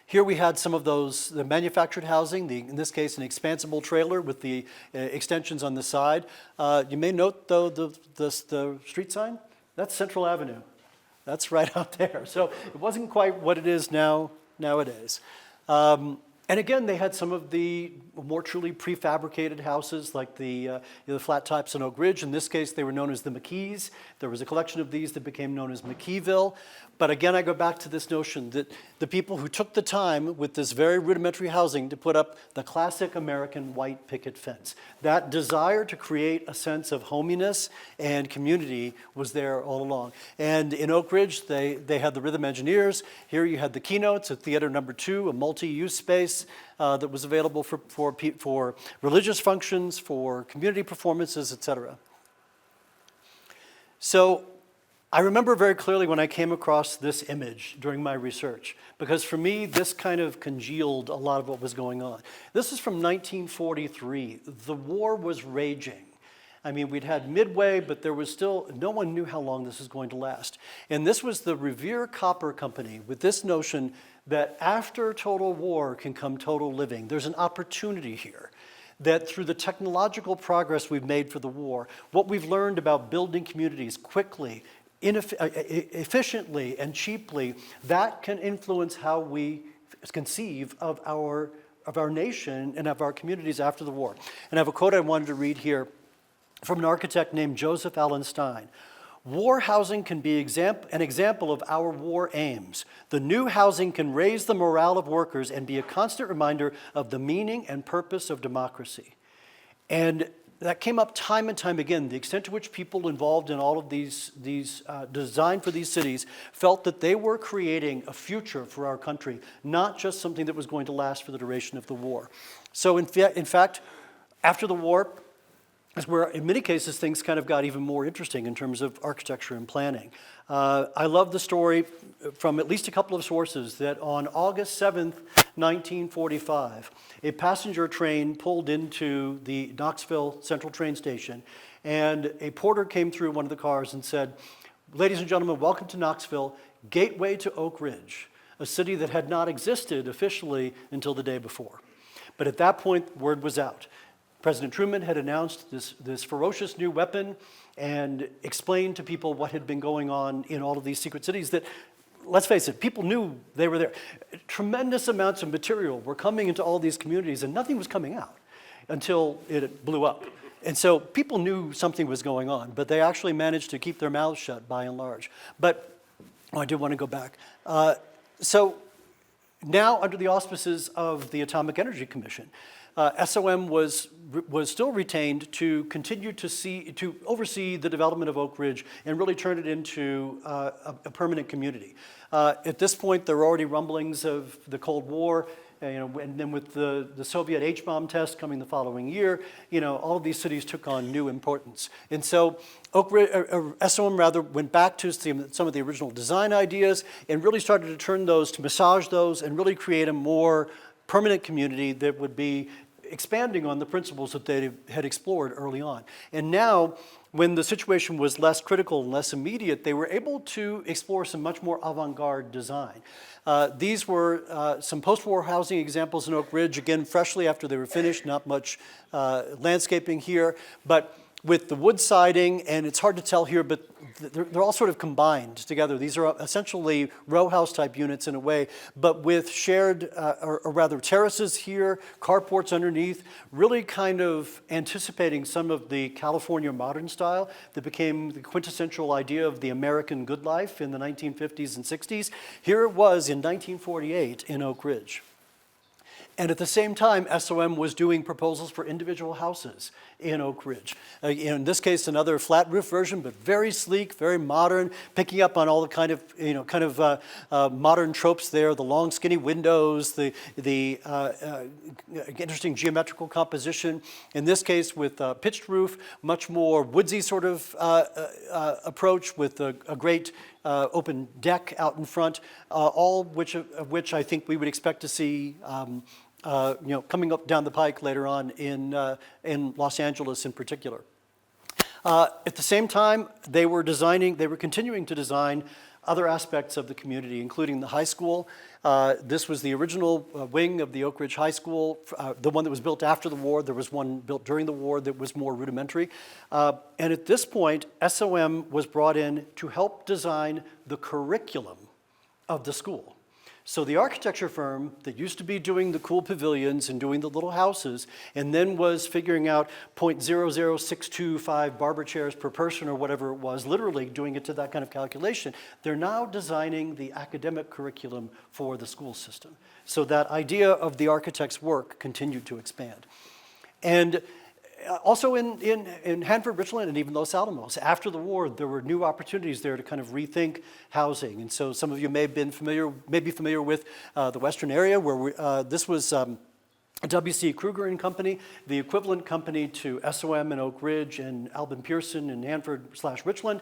Here we had some of the manufactured housing, in this case an expansible trailer with the extensions on the side. You may note, though, the street sign. That's Central Avenue. That's right out there. So it wasn't quite what it is nowadays. And again, they had some of the more truly prefabricated houses, like the flat types in Oak Ridge. In this case, they were known as the McKees. There was a collection of these that became known as McKeeville. But again, I go back to this notion that the people who took the time with this very rudimentary housing to put up the classic American white picket fence, that desire to create a sense of hominess and community was there all along. And in Oak Ridge, they had the Rhythm Engineers. Here you had the Keynotes at Theater Number 2, a multi-use space that was available for religious functions, for community performances, etc. So I remember very clearly when I came across this image during my research, because for me, this kind of congealed a lot of what was going on. This is from 1943. The war was raging. I mean, we'd had Midway, but there was still, no one knew how long this was going to last. And this was the Revere Copper Company with this notion that after total war can come total living. There's an opportunity here that through the technological progress we've made for the war, what we've learned about building communities quickly, efficiently and cheaply, that can influence how we conceive of our nation and of our communities after the war. And I have a quote I wanted to read here from an architect named Joseph Allen Stein. War housing can be an example of our war aims. The new housing can raise the morale of workers and be a constant reminder of the meaning and purpose of democracy. And that came up time and time again, the extent to which people involved in all of these design for these cities felt that they were creating a future for our country, not just something that was going to last for the duration of the war. So in fact, after the war, is where in many cases things kind of got even more interesting in terms of architecture and planning. I love the story from at least a couple of sources that on August 7th, 1945, a passenger train pulled into the Knoxville Central train station, and a porter came through one of the cars and said, "Ladies and gentlemen, welcome to Knoxville, gateway to Oak Ridge," a city that had not existed officially until the day before. But at that point, word was out. President Truman had announced this ferocious new weapon and explained to people what had been going on in all of these secret cities that, let's face it, people knew they were there. Tremendous amounts of material were coming into all these communities and nothing was coming out until it blew up. And so people knew something was going on, but they actually managed to keep their mouths shut by and large. But I do want to go back. So now under the auspices of the Atomic Energy Commission, SOM was still retained to continue to oversee the development of Oak Ridge and really turn it into a permanent community. At this point, there were already rumblings of the Cold War, and then with the Soviet H-bomb test coming the following year, all of these cities took on new importance. And so SOM went back to some of the original design ideas and really started to turn those, to massage those, and really create a more permanent community that would be expanding on the principles that they had explored early on. And now, when the situation was less critical and less immediate, they were able to explore some much more avant-garde design. These were some post-war housing examples in Oak Ridge, again, freshly after they were finished, not much landscaping here, but with the wood siding, and it's hard to tell here, but they're all sort of combined together. These are essentially row house type units in a way, but with shared, or rather terraces here, carports underneath, really kind of anticipating some of the California modern style that became the quintessential idea of the American good life in the 1950s and 60s. Here it was in 1948 in Oak Ridge. And at the same time, SOM was doing proposals for individual houses in Oak Ridge. In this case, another flat roof version, but very sleek, very modern, picking up on all the kind of modern tropes there, the long skinny windows, the interesting geometrical composition. In this case, with a pitched roof, much more woodsy sort of approach with a great open deck out in front, all of which I think we would expect to see coming up down the pike later on in Los Angeles in particular. At the same time, they were continuing to design other aspects of the community, including the high school. This was the original wing of the Oak Ridge High School, the one that was built after the war. There was one built during the war that was more rudimentary. And at this point, SOM was brought in to help design the curriculum of the school. So the architecture firm that used to be doing the cool pavilions and doing the little houses, and then was figuring out 0.00625 barber chairs per person or whatever it was, literally doing it to that kind of calculation, they're now designing the academic curriculum for the school system. So that idea of the architect's work continued to expand. And also in Hanford, Richland, and even Los Alamos, after the war, there were new opportunities there to kind of rethink housing. And so some of you may be familiar with the Western area, where this was W.C. Kruger and Company, the equivalent company to SOM in Oak Ridge and Albin Pearson in Hanford/Richland.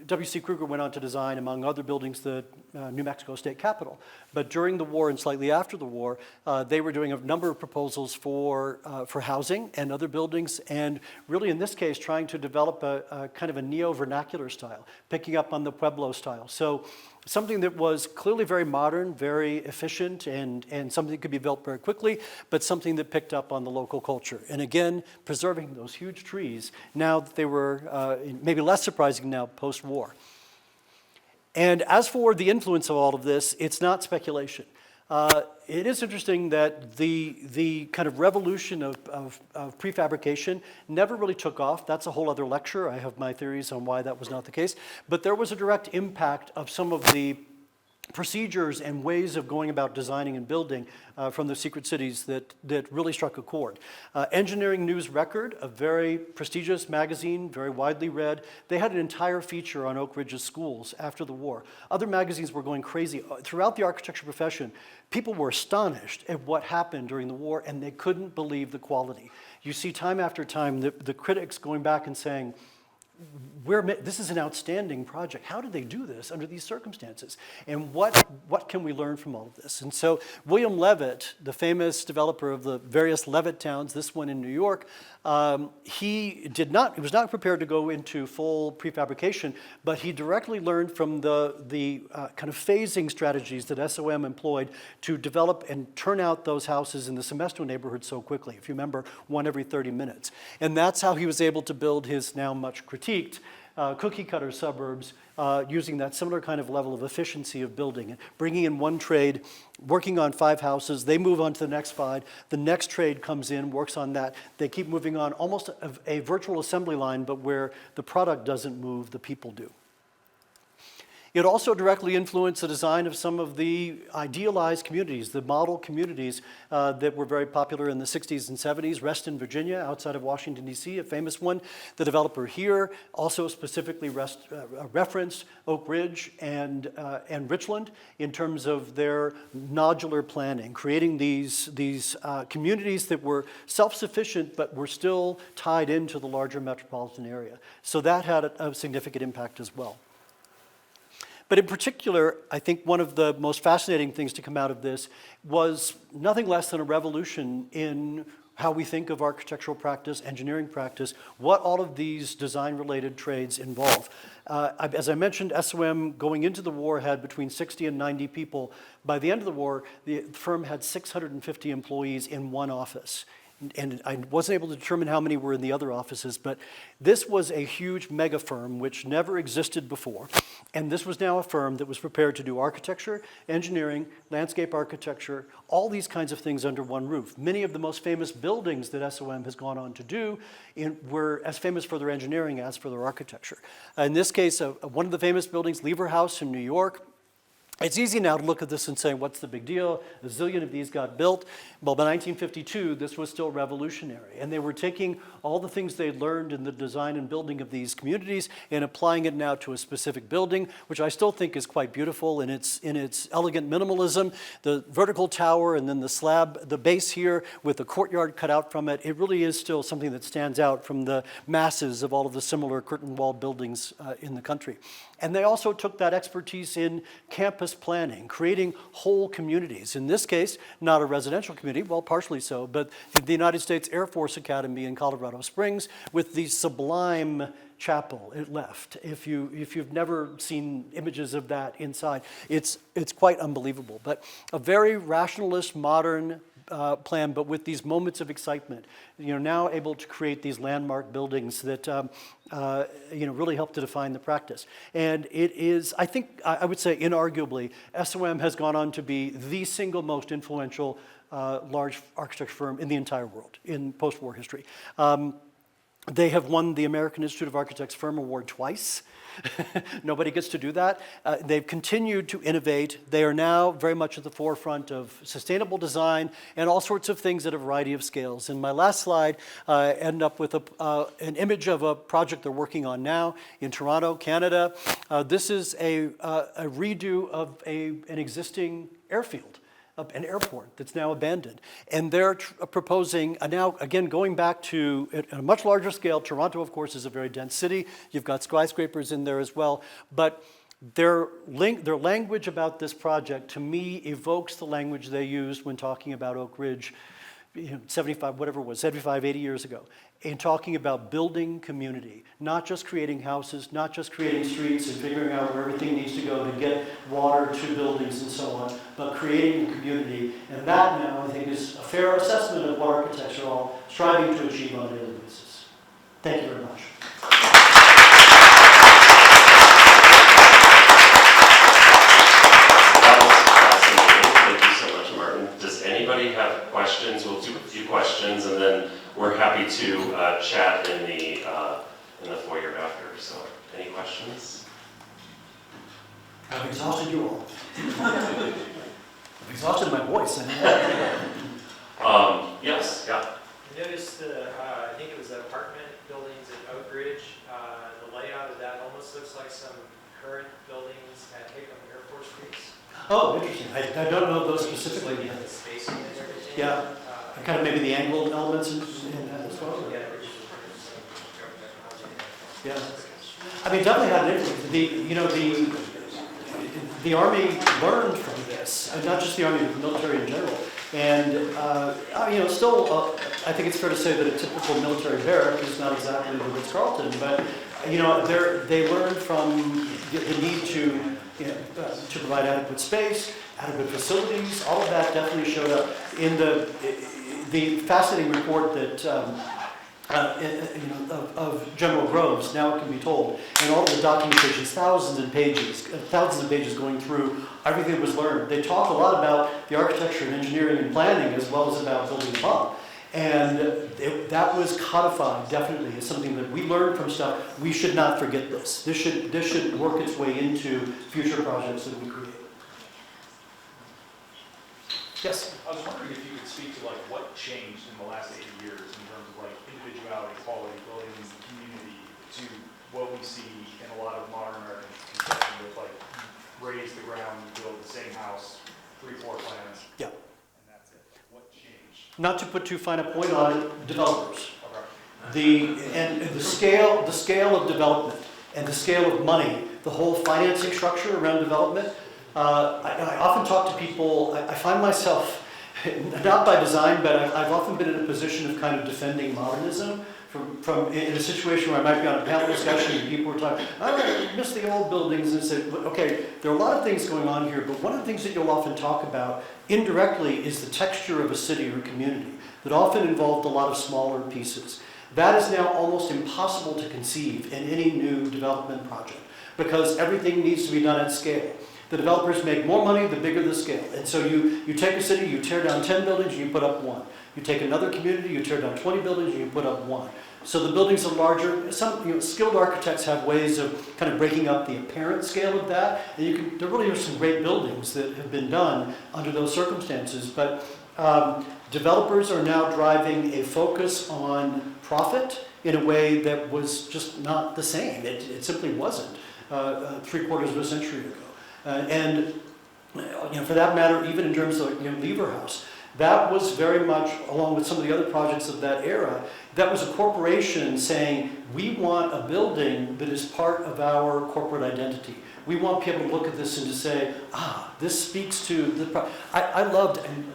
W.C. Kruger went on to design, among other buildings, the New Mexico State Capitol. But during the war and slightly after the war, they were doing a number of proposals for housing and other buildings, and really in this case trying to develop a kind of a neo-vernacular style, picking up on the Pueblo style. So something that was clearly very modern, very efficient, and something that could be built very quickly, but something that picked up on the local culture. And again, preserving those huge trees, now that they were, maybe less surprising now, post-war. And as for the influence of all of this, it's not speculation. It is interesting that the kind of revolution of prefabrication never really took off. That's a whole other lecture. I have my theories on why that was not the case. But there was a direct impact of some of the procedures and ways of going about designing and building from the secret cities that really struck a chord. Engineering News Record, a very prestigious magazine, very widely read, they had an entire feature on Oak Ridge's schools after the war. Other magazines were going crazy. Throughout the architecture profession, people were astonished at what happened during the war, and they couldn't believe the quality. You see time after time the critics going back and saying, this is an outstanding project. How did they do this under these circumstances? And what can we learn from all of this? And so William Levitt, the famous developer of the various Levitt towns, this one in New York, he was not prepared to go into full prefabrication, but he directly learned from the kind of phasing strategies that SOM employed to develop and turn out those houses in the Semesto neighborhood so quickly. If you remember, one every 30 minutes. And that's how he was able to build his now much critiqued cookie cutter suburbs using that similar kind of level of efficiency of building and bringing in one trade, working on 5 houses, they move on to the next 5, the next trade comes in, works on that, they keep moving on, almost a virtual assembly line, but where the product doesn't move, the people do. It also directly influenced the design of some of the idealized communities, the model communities that were very popular in the 60s and 70s. Reston, Virginia, outside of Washington, D.C., a famous one. The developer here also specifically referenced Oak Ridge and Richland in terms of their nodular planning, creating these communities that were self-sufficient but were still tied into the larger metropolitan area. So that had a significant impact as well. But in particular, I think one of the most fascinating things to come out of this was nothing less than a revolution in how we think of architectural practice, engineering practice, what all of these design-related trades involve. As I mentioned, SOM going into the war had between 60 and 90 people. By the end of the war, the firm had 650 employees in one office. And I wasn't able to determine how many were in the other offices, but this was a huge mega firm which never existed before. And this was now a firm that was prepared to do architecture, engineering, landscape architecture, all these kinds of things under one roof. Many of the most famous buildings that SOM has gone on to do were as famous for their engineering as for their architecture. In this case, one of the famous buildings, Lever House in New York. It's easy now to look at this and say, what's the big deal? A zillion of these got built. Well, by 1952, this was still revolutionary. And they were taking all the things they'd learned in the design and building of these communities and applying it now to a specific building, which I still think is quite beautiful in its elegant minimalism. The vertical tower and then the slab, the base here with the courtyard cut out from it, it really is still something that stands out from the masses of all of the similar curtain wall buildings in the country. And they also took that expertise in campus planning, creating whole communities. In this case, not a residential community, well, partially so, but the United States Air Force Academy in Colorado Springs with the sublime chapel it left. If you've never seen images of that inside, it's quite unbelievable. But a very rationalist, modern plan, but with these moments of excitement, now able to create these landmark buildings that really help to define the practice. And it is, I think, I would say inarguably, SOM has gone on to be the single most influential large architecture firm in the entire world in post-war history. They have won the American Institute of Architects Firm Award twice. Nobody gets to do that. They've continued to innovate. They are now very much at the forefront of sustainable design and all sorts of things at a variety of scales. In my last slide, I end up with an image of a project they're working on now in Toronto, Canada. This is a redo of an existing airfield, an airport that's now abandoned. And they're proposing, now again going back to at a much larger scale, Toronto of course is a very dense city, you've got skyscrapers in there as well, but their language about this project to me evokes the language they used when talking about Oak Ridge 75, whatever it was, 75, 80 years ago, in talking about building community, not just creating houses, not just creating streets and figuring out where everything needs to go to get water to buildings and so on, but creating a community. And that now, I think, is a fair assessment of what architects are all striving to achieve on a daily basis. Thank you very much. Anybody have questions? We'll do a few questions, and then we're happy to chat in the foyer after. So, any questions? I've exhausted you all. I've exhausted my voice. Yes, yeah. I noticed I think it was the apartment buildings at Oak Ridge. The layout of that almost looks like some current buildings at Hickam Air Force Base. Oh, interesting. I don't know those specifically. Like the spacing and everything. Yeah. Kind of maybe the angled elements in that as well. Yeah. Yeah. I mean, definitely had an influence. The Army learned from this, and not just the Army, but the military in general. And, still, I think it's fair to say that a typical military barrack is not exactly the Ritz-Carlton, but, they learned from the need to provide adequate space, adequate facilities. All of that definitely showed up in the fascinating report that of General Groves, now it can be told, and all of the documentations, thousands of pages going through everything that was learned. They talked a lot about the architecture and engineering and planning as well as about building them up. And that was codified definitely as something that we learned from stuff. We should not forget this. This should work its way into future projects that we create. Yes? I was wondering if you could speak to what changed in the last 8 years in terms of individuality, quality, buildings, community, to what we see in a lot of modern American construction with raise the ground, build the same house, 3 floor plans. Yeah. And that's it. What changed? Not to put too fine a point on it, developers. Okay. The scale of development and the scale of money, the whole financing structure around development. I often talk to people. I find myself, not by design, but I've often been in a position of kind of defending modernism from in a situation where I might be on a panel discussion and people were talking, I miss the old buildings, and said, okay, there are a lot of things going on here, but one of the things that you'll often talk about indirectly is the texture of a city or community that often involved a lot of smaller pieces. That is now almost impossible to conceive in any new development project because everything needs to be done at scale. The developers make more money the bigger the scale. And so you take a city, you tear down 10 buildings and you put up 1. You take another community, you tear down 20 buildings and you put up 1. So the buildings are larger. Some skilled architects have ways of kind of breaking up the apparent scale of that. And there really are some great buildings that have been done under those circumstances. But developers are now driving a focus on profit in a way that was just not the same. It simply wasn't 3/4 of a century ago. And for that matter, even in terms of Lever House, that was very much, along with some of the other projects of that era, that was a corporation saying, we want a building that is part of our corporate identity. We want people to look at this and to say, this speaks to the... I loved, and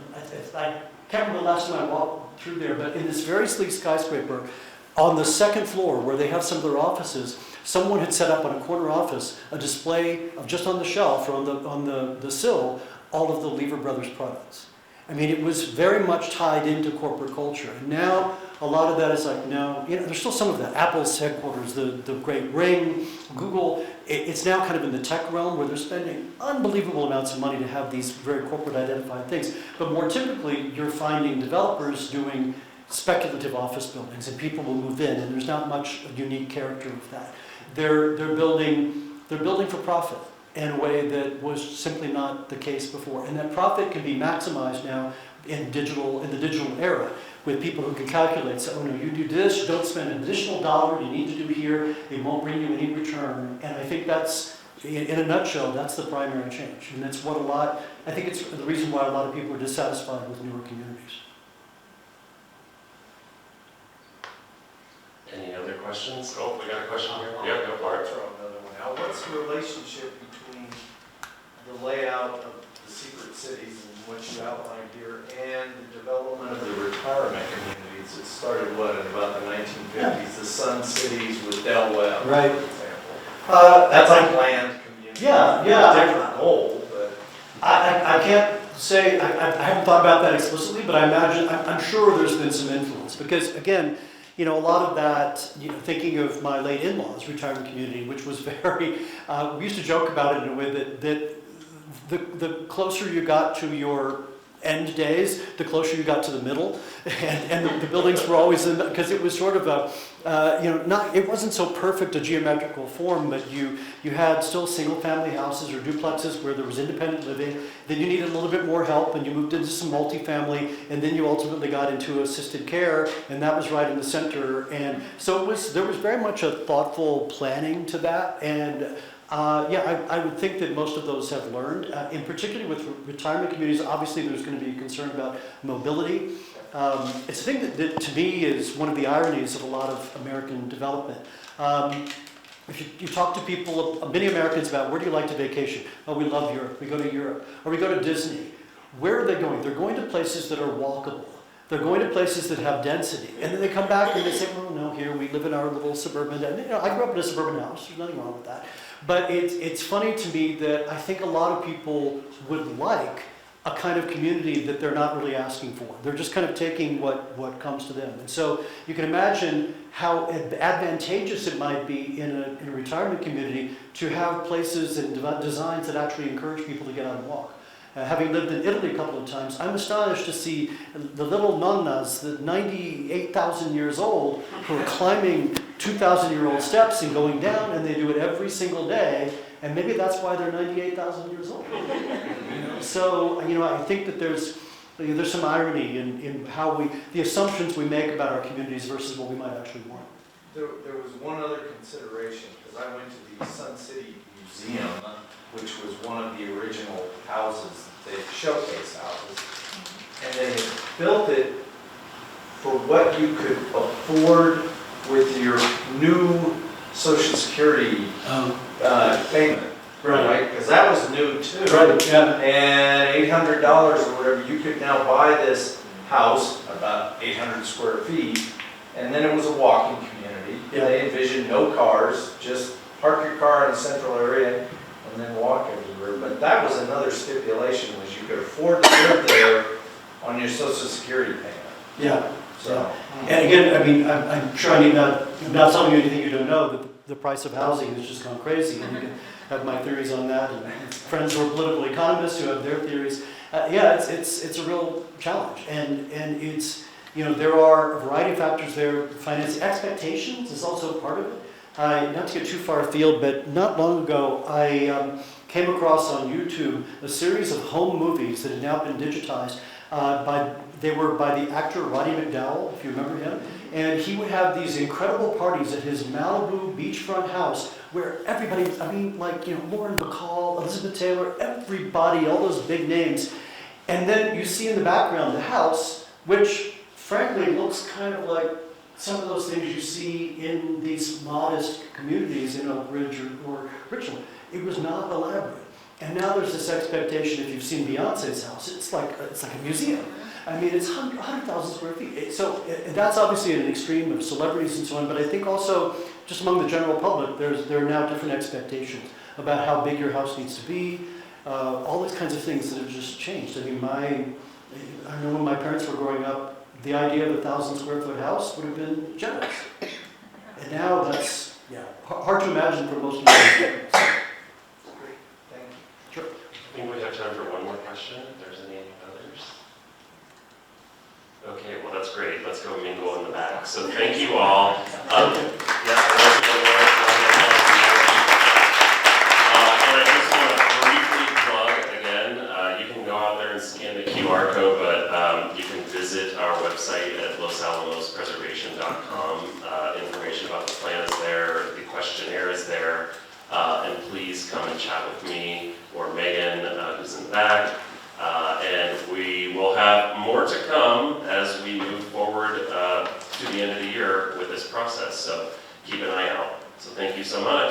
I can't remember the last time I walked through there, but in this very sleek skyscraper, on the second floor where they have some of their offices, someone had set up on a corner office a display of just on the shelf or on the sill all of the Lever Brothers products. I mean, it was very much tied into corporate culture. And now a lot of that is there's still some of that. Apple's headquarters, the great Ring, Google, it's now kind of in the tech realm where they're spending unbelievable amounts of money to have these very corporate identified things. But more typically, you're finding developers doing speculative office buildings and people will move in and there's not much unique character of that. They're building for profit in a way that was simply not the case before. And that profit can be maximized now in the digital era with people who can calculate, so, no, you do this, you don't spend an additional dollar you need to do here, it won't bring you any return. And I think that's, in a nutshell, that's the primary change. And that's what I think it's the reason why a lot of people are dissatisfied with newer communities. Any other questions? Oh, we got a question here. Yeah, go for it. Throw another one out. What's the relationship between the layout of the secret cities and what you outlined here and the development of the retirement communities that started, in about the 1950s, the Sun Cities with Del Webb, Right. for example. That's a planned community. Yeah. Different goal, but... I can't say, I haven't thought about that explicitly, but I'm sure there's been some influence. Because, again, a lot of that, thinking of my late in-laws retirement community, which was very, we used to joke about it in a way that the closer you got to your end days, the closer you got to the middle, and the buildings were always in, because it was sort of a, it wasn't so perfect a geometrical form, but you had still single-family houses or duplexes where there was independent living. Then you needed a little bit more help, and you moved into some multifamily, and then you ultimately got into assisted care, and that was right in the center. And so there was very much a thoughtful planning to that, and I would think that most of those have learned. In particular with retirement communities, obviously there's going to be a concern about mobility. It's a thing that to me is one of the ironies of a lot of American development. If you talk to people, many Americans, about where do you like to vacation? Oh, we love Europe. We go to Europe. Or we go to Disney. Where are they going? They're going to places that are walkable. They're going to places that have density. And then they come back and they say, well, no, here we live in our little suburban. And, I grew up in a suburban house. There's nothing wrong with that. But it's funny to me that I think a lot of people would like a kind of community that they're not really asking for. They're just kind of taking what comes to them. And so you can imagine how advantageous it might be in a retirement community to have places and designs that actually encourage people to get out and walk. Having lived in Italy a couple of times, I'm astonished to see the little nonnas, the 98,000 years old, who are climbing 2,000-year-old steps and going down, and they do it every single day, and maybe that's why they're 98,000 years old. So, I think that there's some irony in how the assumptions we make about our communities versus what we might actually want. There was one other consideration, because I went to the Sun City Museum, which was one of the original houses, the showcase houses, and they had built it for what you could afford with your new Social Security payment, right? Because that was new too. Right, yeah. And $800 or whatever, you could now buy this house, about 800 square feet, and then it was a walking community. Yeah. They envisioned no cars, just park your car in the central area and then walk everywhere. But that was another stipulation, was you could afford to live there on your Social Security payment. Yeah. So, And again, I'm sure I'm not telling you anything you don't know, that the price of housing has just gone crazy. And you can have my theories on that, and friends who are political economists who have their theories. It's a real challenge. And it's, there are a variety of factors there. Finance expectations is also part of it. Not to get too far afield, but not long ago, I came across on YouTube a series of home movies that had now been digitized. They were by the actor Roddy McDowall, if you remember him. And he would have these incredible parties at his Malibu beachfront house where everybody, Lauren Bacall, Elizabeth Taylor, everybody, all those big names. And then you see in the background the house, which frankly looks kind of like some of those things you see in these modest communities in Oak Ridge or Richland. It was not elaborate. And now there's this expectation, if you've seen Beyonce's house, it's like a museum. I mean, it's 100,000 square feet. So that's obviously an extreme of celebrities and so on, but I think also just among the general public, there are now different expectations about how big your house needs to be, all these kinds of things that have just changed. I mean, I know when my parents were growing up, the idea of a 1,000 square foot house would have been generous. And now that's, hard to imagine for most Americans. great, thank you. Sure. I think we have time for one more question, if there's any others. Okay, well, that's great. Let's go mingle in the back. So thank you all. And I just want to briefly plug again, you can go out there and scan the QR code, but you can visit our website at LosAlamosPreservation.com. Information about the plan is there, the questionnaire is there, and please come and chat with me or Megan, who's in the back. And we will have more to come as we move forward to the end of the year with this process. So keep an eye out. So thank you so much.